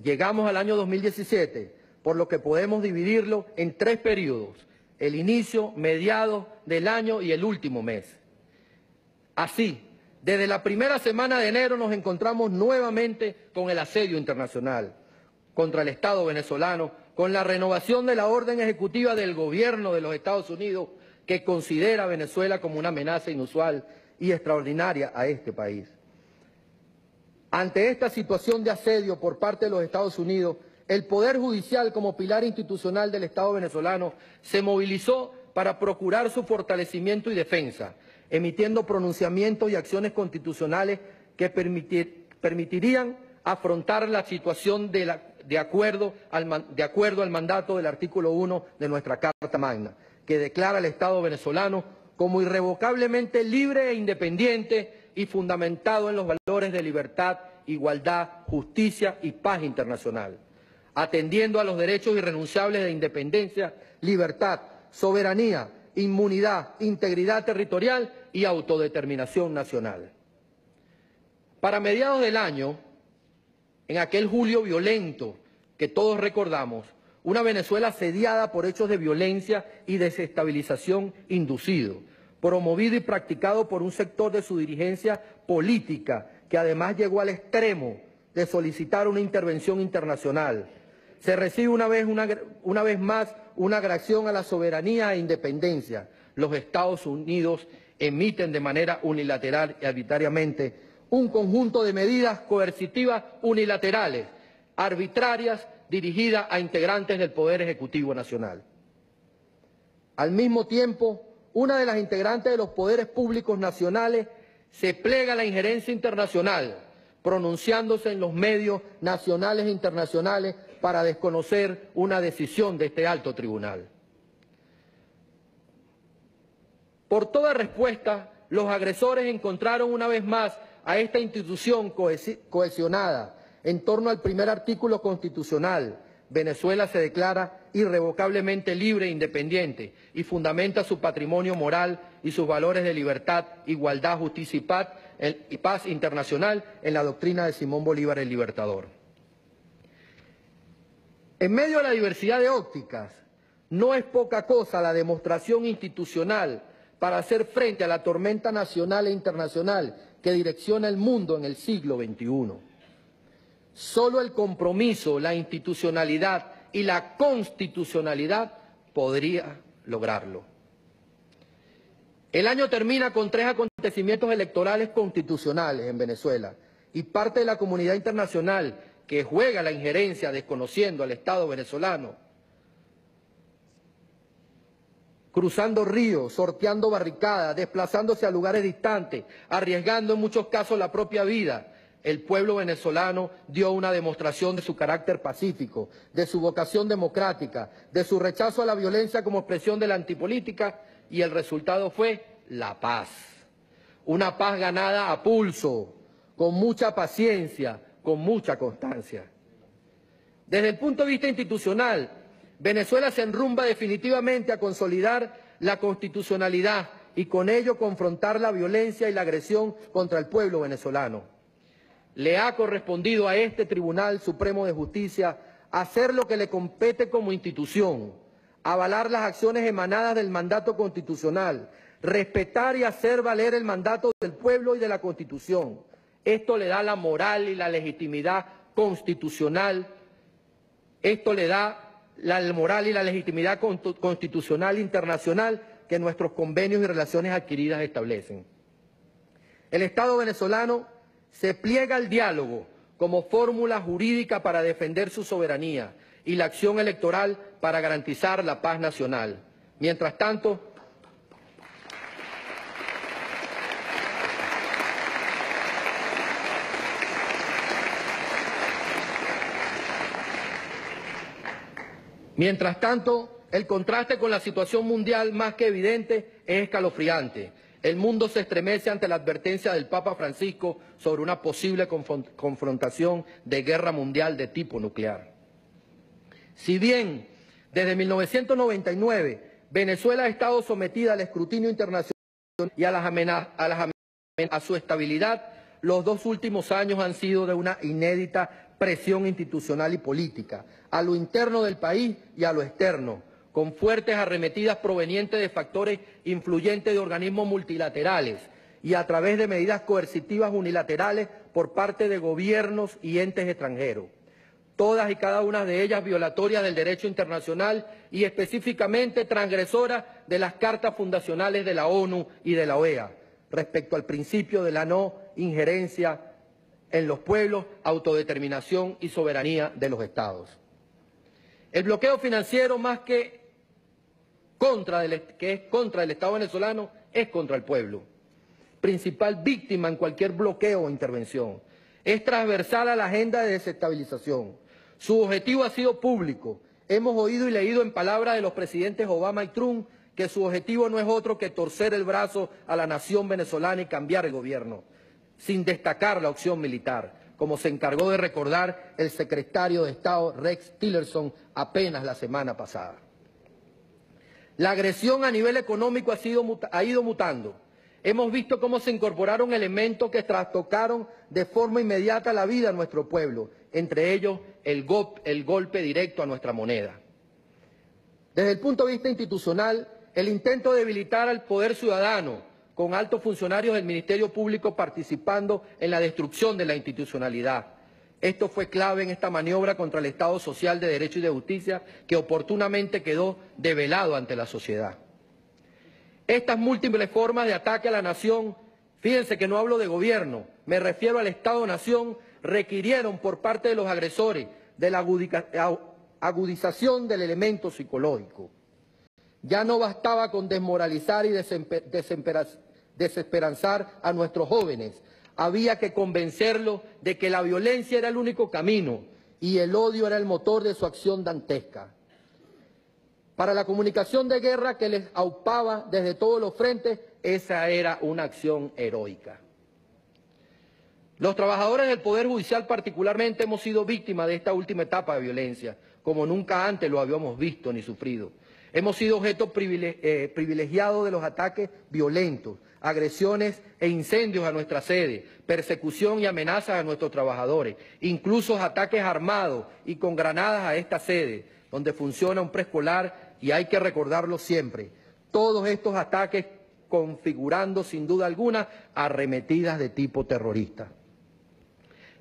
Llegamos al año 2017, por lo que podemos dividirlo en 3 periodos: el inicio, mediados del año y el último mes. Así, desde la primera semana de enero nos encontramos nuevamente con el asedio internacional contra el Estado venezolano, con la renovación de la orden ejecutiva del gobierno de los Estados Unidos, que considera a Venezuela como una amenaza inusual y extraordinaria a este país. Ante esta situación de asedio por parte de los Estados Unidos, el Poder Judicial, como pilar institucional del Estado venezolano, se movilizó para procurar su fortalecimiento y defensa, emitiendo pronunciamientos y acciones constitucionales que permitirían afrontar la situación de acuerdo al mandato del artículo 1 de nuestra Carta Magna, que declara al Estado venezolano como irrevocablemente libre e independiente y fundamentado en los valores de libertad, igualdad, justicia y paz internacional, atendiendo a los derechos irrenunciables de independencia, libertad, soberanía, inmunidad, integridad territorial y autodeterminación nacional. Para mediados del año, en aquel julio violento que todos recordamos, una Venezuela asediada por hechos de violencia y desestabilización inducido, promovido y practicado por un sector de su dirigencia política, que además llegó al extremo de solicitar una intervención internacional. Se recibe una vez más una agresión a la soberanía e independencia. Los Estados Unidos emiten de manera unilateral y arbitrariamente un conjunto de medidas coercitivas unilaterales, arbitrarias, dirigidas a integrantes del Poder Ejecutivo Nacional. Al mismo tiempo, una de las integrantes de los poderes públicos nacionales se plega a la injerencia internacional, pronunciándose en los medios nacionales e internacionales para desconocer una decisión de este alto tribunal. Por toda respuesta, los agresores encontraron una vez más a esta institución cohesionada en torno al primer artículo constitucional. Venezuela se declara irrevocablemente libre e independiente y fundamenta su patrimonio moral y sus valores de libertad, igualdad, justicia y paz internacional en la doctrina de Simón Bolívar el Libertador. En medio de la diversidad de ópticas, no es poca cosa la demostración institucional para hacer frente a la tormenta nacional e internacional que direcciona el mundo en el siglo XXI. Solo el compromiso, la institucionalidad y la constitucionalidad podría lograrlo. El año termina con 3 acontecimientos electorales constitucionales en Venezuela y parte de la comunidad internacional que juega la injerencia desconociendo al Estado venezolano, cruzando ríos, sorteando barricadas, desplazándose a lugares distantes, arriesgando en muchos casos la propia vida. El pueblo venezolano dio una demostración de su carácter pacífico, de su vocación democrática, de su rechazo a la violencia como expresión de la antipolítica, y el resultado fue la paz. Una paz ganada a pulso, con mucha paciencia, con mucha constancia. Desde el punto de vista institucional, Venezuela se enrumba definitivamente a consolidar la constitucionalidad y con ello confrontar la violencia y la agresión contra el pueblo venezolano. Le ha correspondido a este Tribunal Supremo de Justicia hacer lo que le compete como institución, avalar las acciones emanadas del mandato constitucional, respetar y hacer valer el mandato del pueblo y de la Constitución. Esto le da la moral y la legitimidad constitucional, constitucional internacional que nuestros convenios y relaciones adquiridas establecen. El Estado venezolano se pliega al diálogo como fórmula jurídica para defender su soberanía y la acción electoral para garantizar la paz nacional. Mientras tanto, el contraste con la situación mundial más que evidente es escalofriante. El mundo se estremece ante la advertencia del Papa Francisco sobre una posible confrontación de guerra mundial de tipo nuclear. Si bien desde 1999 Venezuela ha estado sometida al escrutinio internacional y a su estabilidad, los 2 últimos años han sido de una inédita presión institucional y política, a lo interno del país y a lo externo, con fuertes arremetidas provenientes de factores influyentes de organismos multilaterales y a través de medidas coercitivas unilaterales por parte de gobiernos y entes extranjeros. Todas y cada una de ellas violatorias del derecho internacional y específicamente transgresoras de las cartas fundacionales de la ONU y de la OEA, respecto al principio de la no injerencia en los pueblos, autodeterminación y soberanía de los estados. El bloqueo financiero, más que es contra el Estado venezolano, es contra el pueblo, principal víctima en cualquier bloqueo o intervención. Es transversal a la agenda de desestabilización. Su objetivo ha sido público. Hemos oído y leído en palabras de los presidentes Obama y Trump que su objetivo no es otro que torcer el brazo a la nación venezolana y cambiar el gobierno, sin destacar la opción militar, como se encargó de recordar el secretario de Estado Rex Tillerson apenas la semana pasada. La agresión a nivel económico ha ido mutando. Hemos visto cómo se incorporaron elementos que trastocaron de forma inmediata la vida de nuestro pueblo, entre ellos el golpe directo a nuestra moneda. Desde el punto de vista institucional, el intento de debilitar al poder ciudadano, con altos funcionarios del Ministerio Público participando en la destrucción de la institucionalidad. Esto fue clave en esta maniobra contra el Estado social de Derecho y de Justicia que oportunamente quedó develado ante la sociedad. Estas múltiples formas de ataque a la nación, fíjense que no hablo de gobierno, me refiero al Estado-nación, requirieron por parte de los agresores de la agudización del elemento psicológico. Ya no bastaba con desmoralizar y desesperanzar a nuestros jóvenes. Había que convencerlos de que la violencia era el único camino y el odio era el motor de su acción dantesca. Para la comunicación de guerra que les aupaba desde todos los frentes, esa era una acción heroica. Los trabajadores del Poder Judicial particularmente hemos sido víctimas de esta última etapa de violencia, como nunca antes lo habíamos visto ni sufrido. Hemos sido objeto privilegiado de los ataques violentos, agresiones e incendios a nuestra sede, persecución y amenazas a nuestros trabajadores, incluso ataques armados y con granadas a esta sede, donde funciona un preescolar y hay que recordarlo siempre. Todos estos ataques configurando sin duda alguna arremetidas de tipo terrorista.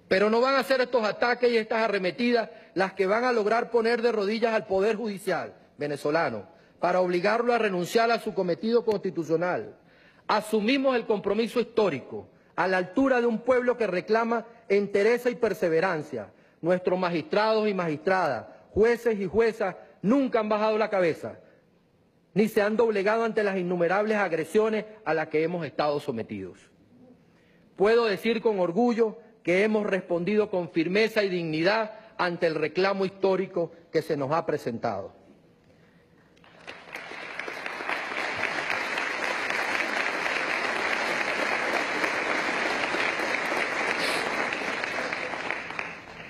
Pero no van a ser estos ataques y estas arremetidas las que van a lograr poner de rodillas al Poder Judicial venezolano para obligarlo a renunciar a su cometido constitucional. Asumimos el compromiso histórico a la altura de un pueblo que reclama entereza y perseverancia. Nuestros magistrados y magistradas, jueces y juezas nunca han bajado la cabeza, ni se han doblegado ante las innumerables agresiones a las que hemos estado sometidos. Puedo decir con orgullo que hemos respondido con firmeza y dignidad ante el reclamo histórico que se nos ha presentado.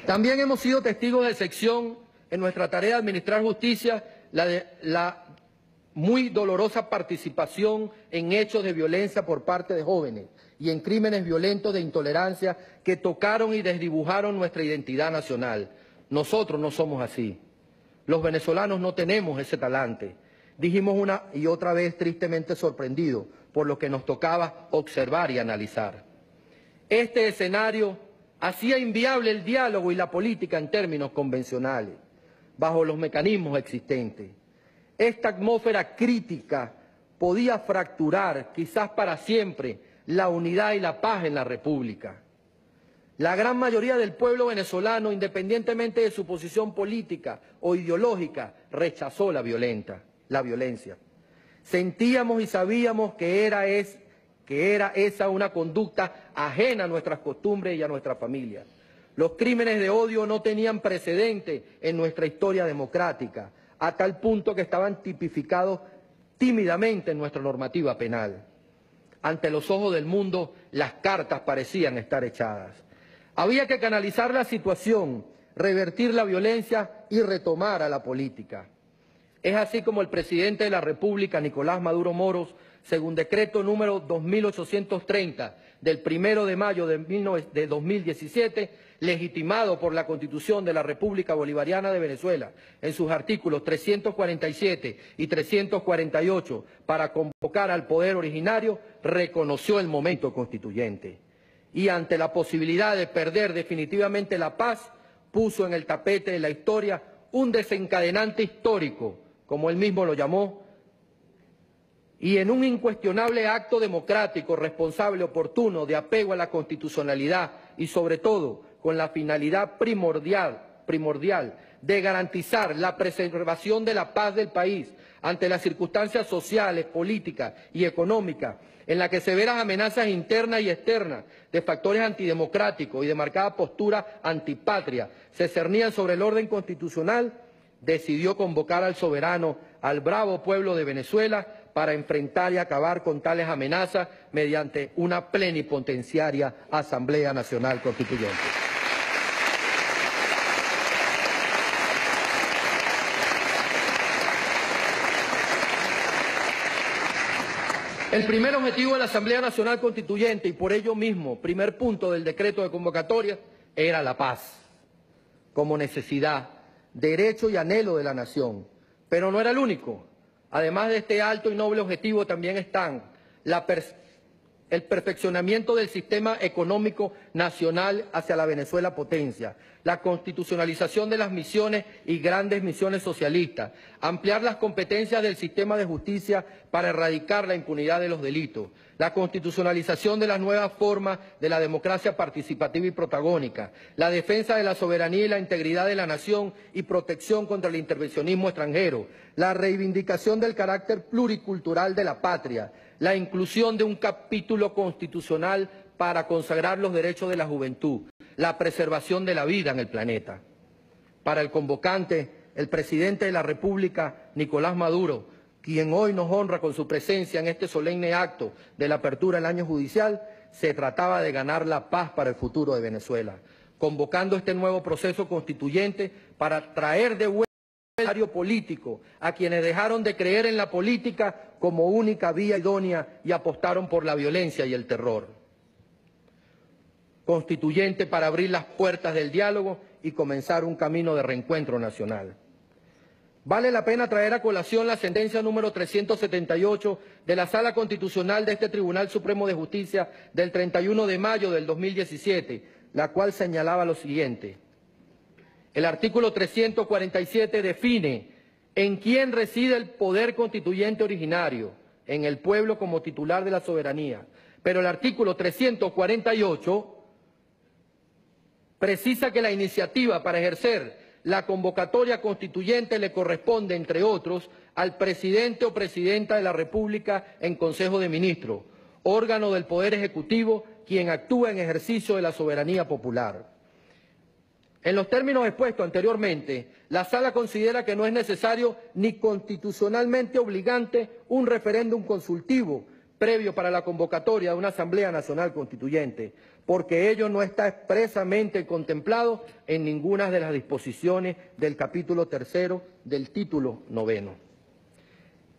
También hemos sido testigos de excepción en nuestra tarea de administrar justicia, la muy dolorosa participación en hechos de violencia por parte de jóvenes y en crímenes violentos de intolerancia que tocaron y desdibujaron nuestra identidad nacional. Nosotros no somos así. Los venezolanos no tenemos ese talante. Dijimos una y otra vez tristemente sorprendidos por lo que nos tocaba observar y analizar. Este escenario hacía inviable el diálogo y la política en términos convencionales, bajo los mecanismos existentes. Esta atmósfera crítica podía fracturar, quizás para siempre, la unidad y la paz en la República. La gran mayoría del pueblo venezolano, independientemente de su posición política o ideológica, rechazó la violencia. Sentíamos y sabíamos que era esa una conducta ajena a nuestras costumbres y a nuestra familia. Los crímenes de odio no tenían precedente en nuestra historia democrática, a tal punto que estaban tipificados tímidamente en nuestra normativa penal. Ante los ojos del mundo, las cartas parecían estar echadas. Había que canalizar la situación, revertir la violencia y retomar a la política. Es así como el presidente de la República, Nicolás Maduro Moros, según decreto número 2830 del 1 de mayo de 2017, legitimado por la Constitución de la República Bolivariana de Venezuela, en sus artículos 347 y 348, para convocar al poder originario, reconoció el momento constituyente. Y ante la posibilidad de perder definitivamente la paz, puso en el tapete de la historia un desencadenante histórico, como él mismo lo llamó, y en un incuestionable acto democrático, responsable, oportuno, de apego a la constitucionalidad y sobre todo con la finalidad primordial de garantizar la preservación de la paz del país ante las circunstancias sociales, políticas y económicas en las que severas amenazas internas y externas de factores antidemocráticos y de marcada postura antipatria se cernían sobre el orden constitucional, decidió convocar al soberano, al bravo pueblo de Venezuela, para enfrentar y acabar con tales amenazas mediante una plenipotenciaria Asamblea Nacional Constituyente. El primer objetivo de la Asamblea Nacional Constituyente, y por ello mismo, primer punto del decreto de convocatoria, era la paz, como necesidad, derecho y anhelo de la nación. Pero no era el único. Además de este alto y noble objetivo también están el perfeccionamiento del sistema económico nacional hacia la Venezuela potencia, la constitucionalización de las misiones y grandes misiones socialistas, ampliar las competencias del sistema de justicia para erradicar la impunidad de los delitos, la constitucionalización de las nuevas formas de la democracia participativa y protagónica, la defensa de la soberanía y la integridad de la nación y protección contra el intervencionismo extranjero, la reivindicación del carácter pluricultural de la patria, la inclusión de un capítulo constitucional para consagrar los derechos de la juventud, la preservación de la vida en el planeta. Para el convocante, el presidente de la República, Nicolás Maduro, quien hoy nos honra con su presencia en este solemne acto de la apertura del año judicial, se trataba de ganar la paz para el futuro de Venezuela, convocando este nuevo proceso constituyente para traer de vuelta el escenario político a quienes dejaron de creer en la política como única vía idónea y apostaron por la violencia y el terror. Constituyente para abrir las puertas del diálogo y comenzar un camino de reencuentro nacional. Vale la pena traer a colación la sentencia número 378 de la Sala Constitucional de este Tribunal Supremo de Justicia del 31 de mayo del 2017, la cual señalaba lo siguiente. El artículo 347 define en quién reside el poder constituyente originario, en el pueblo como titular de la soberanía. Pero el artículo 348 precisa que la iniciativa para ejercer la convocatoria constituyente le corresponde, entre otros, al presidente o presidenta de la República en Consejo de Ministros, órgano del Poder Ejecutivo, quien actúa en ejercicio de la soberanía popular. En los términos expuestos anteriormente, la Sala considera que no es necesario ni constitucionalmente obligante un referéndum consultivo previo para la convocatoria de una Asamblea Nacional Constituyente, porque ello no está expresamente contemplado en ninguna de las disposiciones del capítulo 3 del título 9.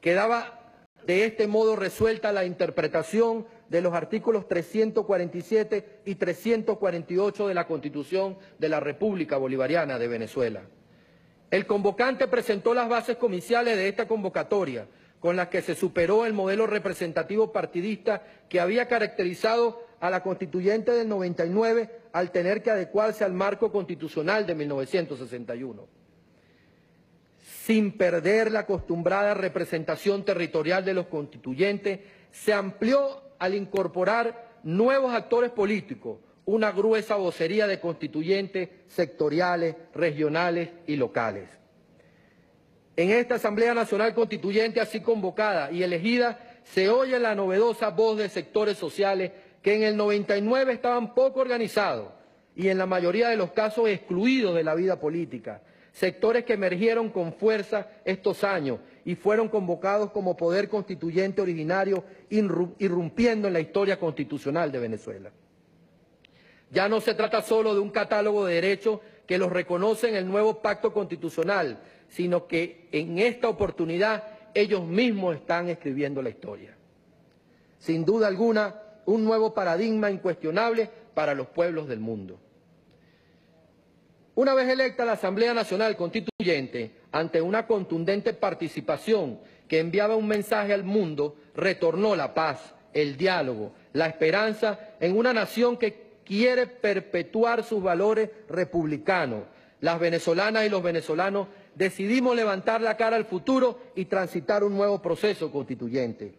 Quedaba de este modo resuelta la interpretación de los artículos 347 y 348 de la Constitución de la República Bolivariana de Venezuela. El convocante presentó las bases comiciales de esta convocatoria, con las que se superó el modelo representativo partidista que había caracterizado a la Constituyente del 99 al tener que adecuarse al marco constitucional de 1961. Sin perder la acostumbrada representación territorial de los constituyentes, se amplió al incorporar nuevos actores políticos, una gruesa vocería de constituyentes sectoriales, regionales y locales. En esta Asamblea Nacional Constituyente, así convocada y elegida, se oye la novedosa voz de sectores sociales que en el 99 estaban poco organizados y en la mayoría de los casos excluidos de la vida política, sectores que emergieron con fuerza estos años y fueron convocados como poder constituyente originario, irrumpiendo en la historia constitucional de Venezuela. Ya no se trata solo de un catálogo de derechos que los reconoce en el nuevo pacto constitucional, sino que en esta oportunidad ellos mismos están escribiendo la historia. Sin duda alguna, un nuevo paradigma incuestionable para los pueblos del mundo. Una vez electa la Asamblea Nacional Constituyente, ante una contundente participación que enviaba un mensaje al mundo, retornó la paz, el diálogo, la esperanza en una nación que quiere perpetuar sus valores republicanos. Las venezolanas y los venezolanos decidimos levantar la cara al futuro y transitar un nuevo proceso constituyente.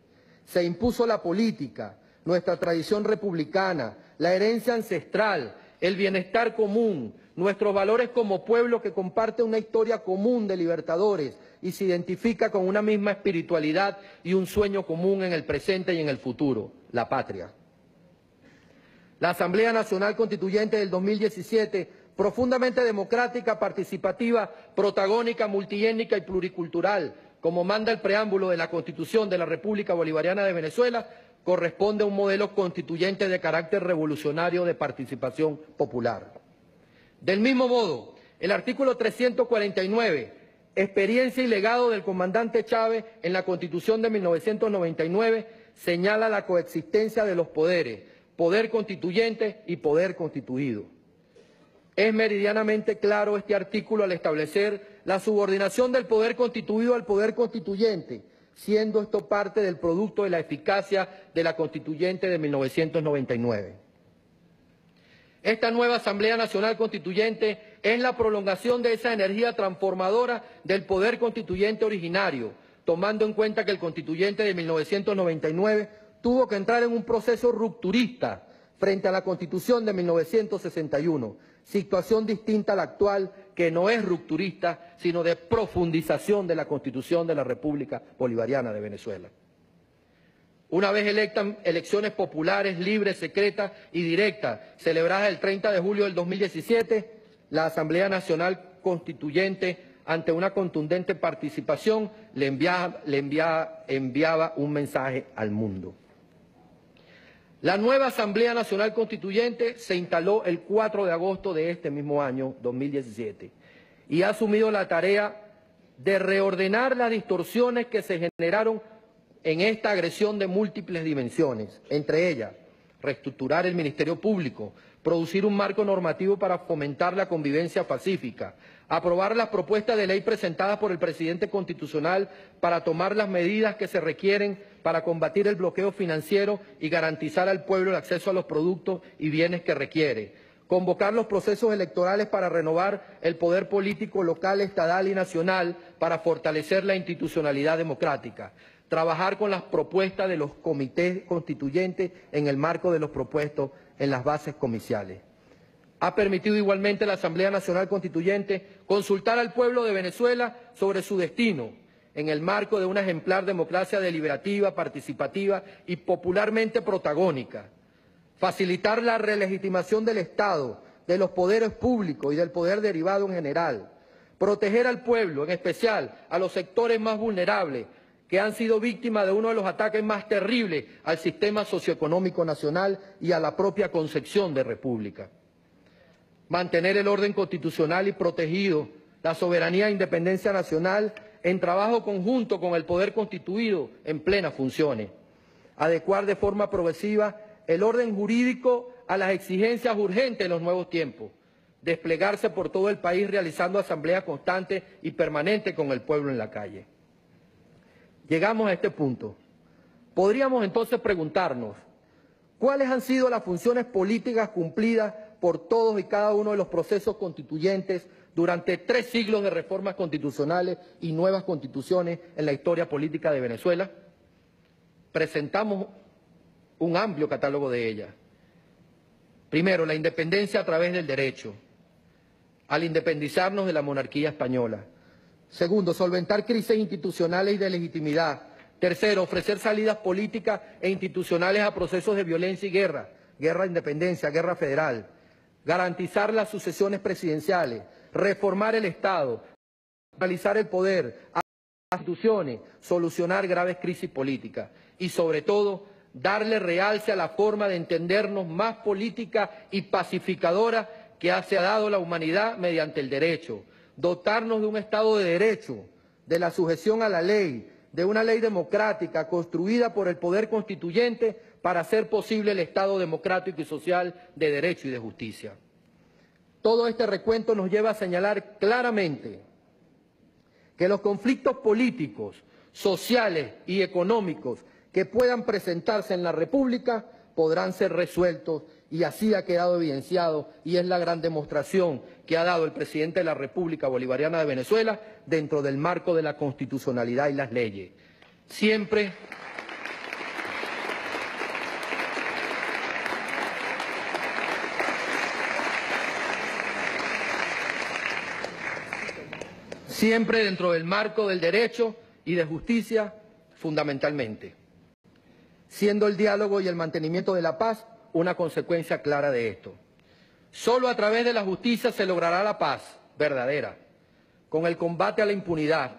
Se impuso la política, nuestra tradición republicana, la herencia ancestral, el bienestar común, nuestros valores como pueblo que comparte una historia común de libertadores y se identifica con una misma espiritualidad y un sueño común en el presente y en el futuro, la patria. La Asamblea Nacional Constituyente del 2017, profundamente democrática, participativa, protagónica, multiétnica y pluricultural, como manda el preámbulo de la Constitución de la República Bolivariana de Venezuela, corresponde a un modelo constituyente de carácter revolucionario de participación popular. Del mismo modo, el artículo 349, experiencia y legado del comandante Chávez en la Constitución de 1999, señala la coexistencia de los poderes, poder constituyente y poder constituido. Es meridianamente claro este artículo al establecer la subordinación del poder constituido al poder constituyente, siendo esto parte del producto de la eficacia de la Constituyente de 1999. Esta nueva Asamblea Nacional Constituyente es la prolongación de esa energía transformadora del poder constituyente originario, tomando en cuenta que el Constituyente de 1999 tuvo que entrar en un proceso rupturista frente a la Constitución de 1961, situación distinta a la actual, que no es rupturista, sino de profundización de la Constitución de la República Bolivariana de Venezuela. Una vez electas elecciones populares, libres, secretas y directas, celebradas el 30 de julio del 2017, la Asamblea Nacional Constituyente, ante una contundente participación, le enviaba un mensaje al mundo. La nueva Asamblea Nacional Constituyente se instaló el 4 de agosto de este mismo año, 2017, y ha asumido la tarea de reordenar las distorsiones que se generaron en esta agresión de múltiples dimensiones, entre ellas, reestructurar el Ministerio Público, producir un marco normativo para fomentar la convivencia pacífica, aprobar las propuestas de ley presentadas por el presidente constitucional para tomar las medidas que se requieren para combatir el bloqueo financiero y garantizar al pueblo el acceso a los productos y bienes que requiere, convocar los procesos electorales para renovar el poder político local, estatal y nacional para fortalecer la institucionalidad democrática, trabajar con las propuestas de los comités constituyentes en el marco de los propuestos en las bases comiciales. Ha permitido igualmente la Asamblea Nacional Constituyente consultar al pueblo de Venezuela sobre su destino en el marco de una ejemplar democracia deliberativa, participativa y popularmente protagónica. Facilitar la relegitimación del Estado, de los poderes públicos y del poder derivado en general. Proteger al pueblo, en especial a los sectores más vulnerables, que han sido víctimas de uno de los ataques más terribles al sistema socioeconómico nacional y a la propia concepción de república. Mantener el orden constitucional y protegido, la soberanía e independencia nacional en trabajo conjunto con el Poder Constituido en plenas funciones. Adecuar de forma progresiva el orden jurídico a las exigencias urgentes de los nuevos tiempos. Desplegarse por todo el país realizando asambleas constantes y permanentes con el pueblo en la calle. Llegamos a este punto. Podríamos entonces preguntarnos, ¿cuáles han sido las funciones políticas cumplidas por todos y cada uno de los procesos constituyentes durante 3 siglos de reformas constitucionales y nuevas constituciones en la historia política de Venezuela? Presentamos un amplio catálogo de ellas. Primero, la independencia a través del derecho, al independizarnos de la monarquía española. Segundo, solventar crisis institucionales y de legitimidad. Tercero, ofrecer salidas políticas e institucionales a procesos de violencia y guerra, guerra de independencia, guerra federal. Garantizar las sucesiones presidenciales, reformar el Estado, realizar el poder, las instituciones, solucionar graves crisis políticas y, sobre todo, darle realce a la forma de entendernos más política y pacificadora que se ha dado la humanidad mediante el derecho, dotarnos de un Estado de Derecho, de la sujeción a la ley, de una ley democrática construida por el Poder Constituyente para hacer posible el Estado democrático y social de derecho y de justicia. Todo este recuento nos lleva a señalar claramente que los conflictos políticos, sociales y económicos que puedan presentarse en la República podrán ser resueltos, y así ha quedado evidenciado, y es la gran demostración que ha dado el presidente de la República Bolivariana de Venezuela dentro del marco de la constitucionalidad y las leyes. Siempre dentro del marco del derecho y de justicia, fundamentalmente, siendo el diálogo y el mantenimiento de la paz una consecuencia clara de esto. Solo a través de la justicia se logrará la paz verdadera, con el combate a la impunidad.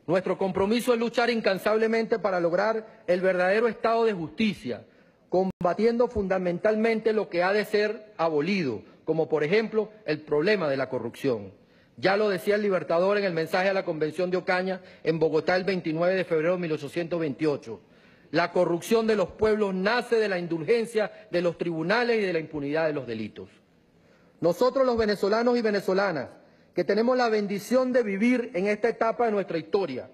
Nuestro compromiso es luchar incansablemente para lograr el verdadero estado de justicia, combatiendo fundamentalmente lo que ha de ser abolido, como por ejemplo el problema de la corrupción. Ya lo decía el Libertador en el mensaje a la Convención de Ocaña en Bogotá el 29 de febrero de 1828. La corrupción de los pueblos nace de la indulgencia de los tribunales y de la impunidad de los delitos. Nosotros los venezolanos y venezolanas, que tenemos la bendición de vivir en esta etapa de nuestra historia,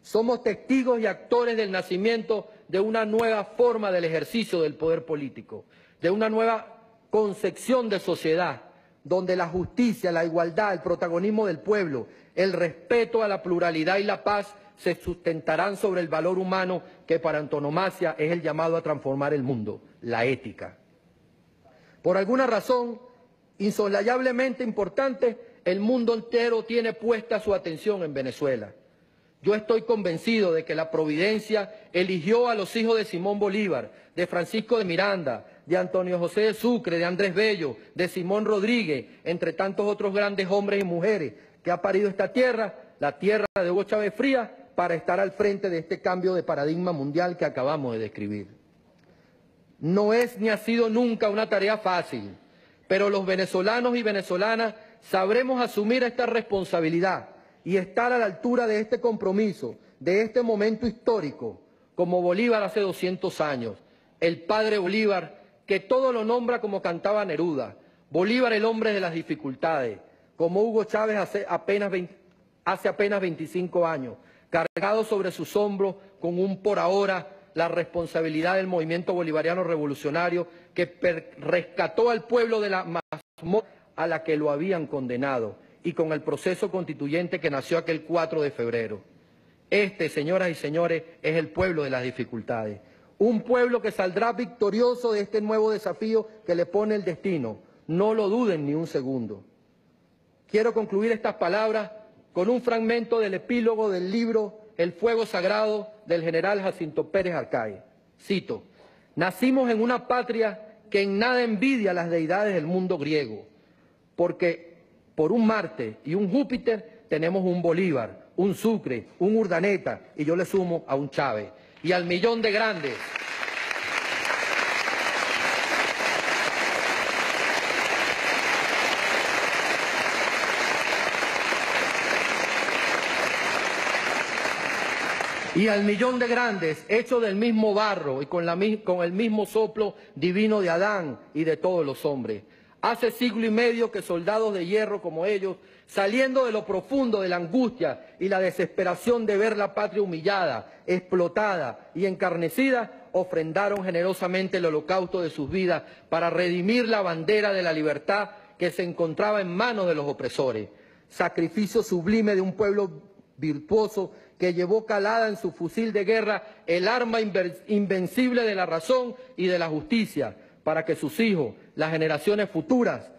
somos testigos y actores del nacimiento de una nueva forma del ejercicio del poder político, de una nueva concepción de sociedad, donde la justicia, la igualdad, el protagonismo del pueblo, el respeto a la pluralidad y la paz se sustentarán sobre el valor humano que para antonomasia es el llamado a transformar el mundo, la ética. Por alguna razón insoslayablemente importante, el mundo entero tiene puesta su atención en Venezuela. Yo estoy convencido de que la providencia eligió a los hijos de Simón Bolívar, de Francisco de Miranda, de Antonio José de Sucre, de Andrés Bello, de Simón Rodríguez, entre tantos otros grandes hombres y mujeres que ha parido esta tierra, la tierra de Hugo Chávez Frías, para estar al frente de este cambio de paradigma mundial que acabamos de describir. No es ni ha sido nunca una tarea fácil, pero los venezolanos y venezolanas sabremos asumir esta responsabilidad y estar a la altura de este compromiso, de este momento histórico, como Bolívar hace 200 años, el padre Bolívar, que todo lo nombra como cantaba Neruda, Bolívar el hombre de las dificultades, como Hugo Chávez hace apenas 25 años, cargado sobre sus hombros con un por ahora la responsabilidad del movimiento bolivariano revolucionario que rescató al pueblo de la mazmorra a la que lo habían condenado, y con el proceso constituyente que nació aquel 4 de febrero. Este, señoras y señores, es el pueblo de las dificultades. Un pueblo que saldrá victorioso de este nuevo desafío que le pone el destino. No lo duden ni un segundo. Quiero concluir estas palabras con un fragmento del epílogo del libro El fuego sagrado del general Jacinto Pérez Arcay. Cito: nacimos en una patria que en nada envidia a las deidades del mundo griego, porque por un Marte y un Júpiter tenemos un Bolívar, un Sucre, un Urdaneta, y yo le sumo a un Chávez. Y al millón de grandes Y al millón de grandes, hechos del mismo barro y con el mismo soplo divino de Adán y de todos los hombres. Hace siglo y medio que soldados de hierro como ellos, saliendo de lo profundo de la angustia y la desesperación de ver la patria humillada, explotada y encarnecida, ofrendaron generosamente el holocausto de sus vidas para redimir la bandera de la libertad que se encontraba en manos de los opresores. Sacrificio sublime de un pueblo virtuoso que llevó calada en su fusil de guerra el arma invencible de la razón y de la justicia, para que sus hijos, las generaciones futuras,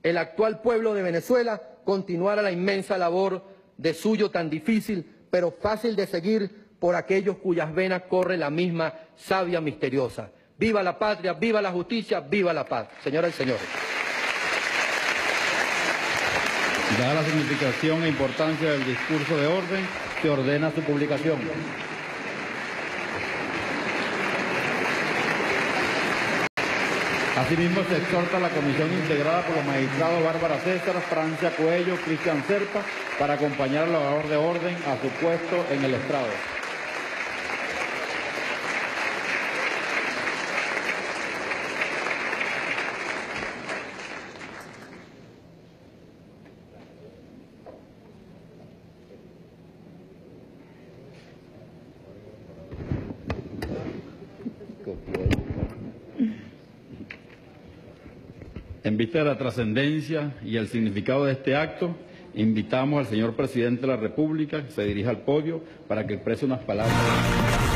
el actual pueblo de Venezuela, continuara la inmensa labor de suyo tan difícil, pero fácil de seguir por aquellos cuyas venas corre la misma savia misteriosa. ¡Viva la patria, viva la justicia, viva la paz! Señoras y señores. Dada la significación e importancia del discurso de orden, se ordena su publicación. Asimismo, se exhorta a la comisión integrada por los magistrados Bárbara César, Francia Coello, Cristian Serpa, para acompañar al orador de orden a su puesto en el estrado. En vista de la trascendencia y el significado de este acto, invitamos al señor Presidente de la República que se dirija al podio para que exprese unas palabras.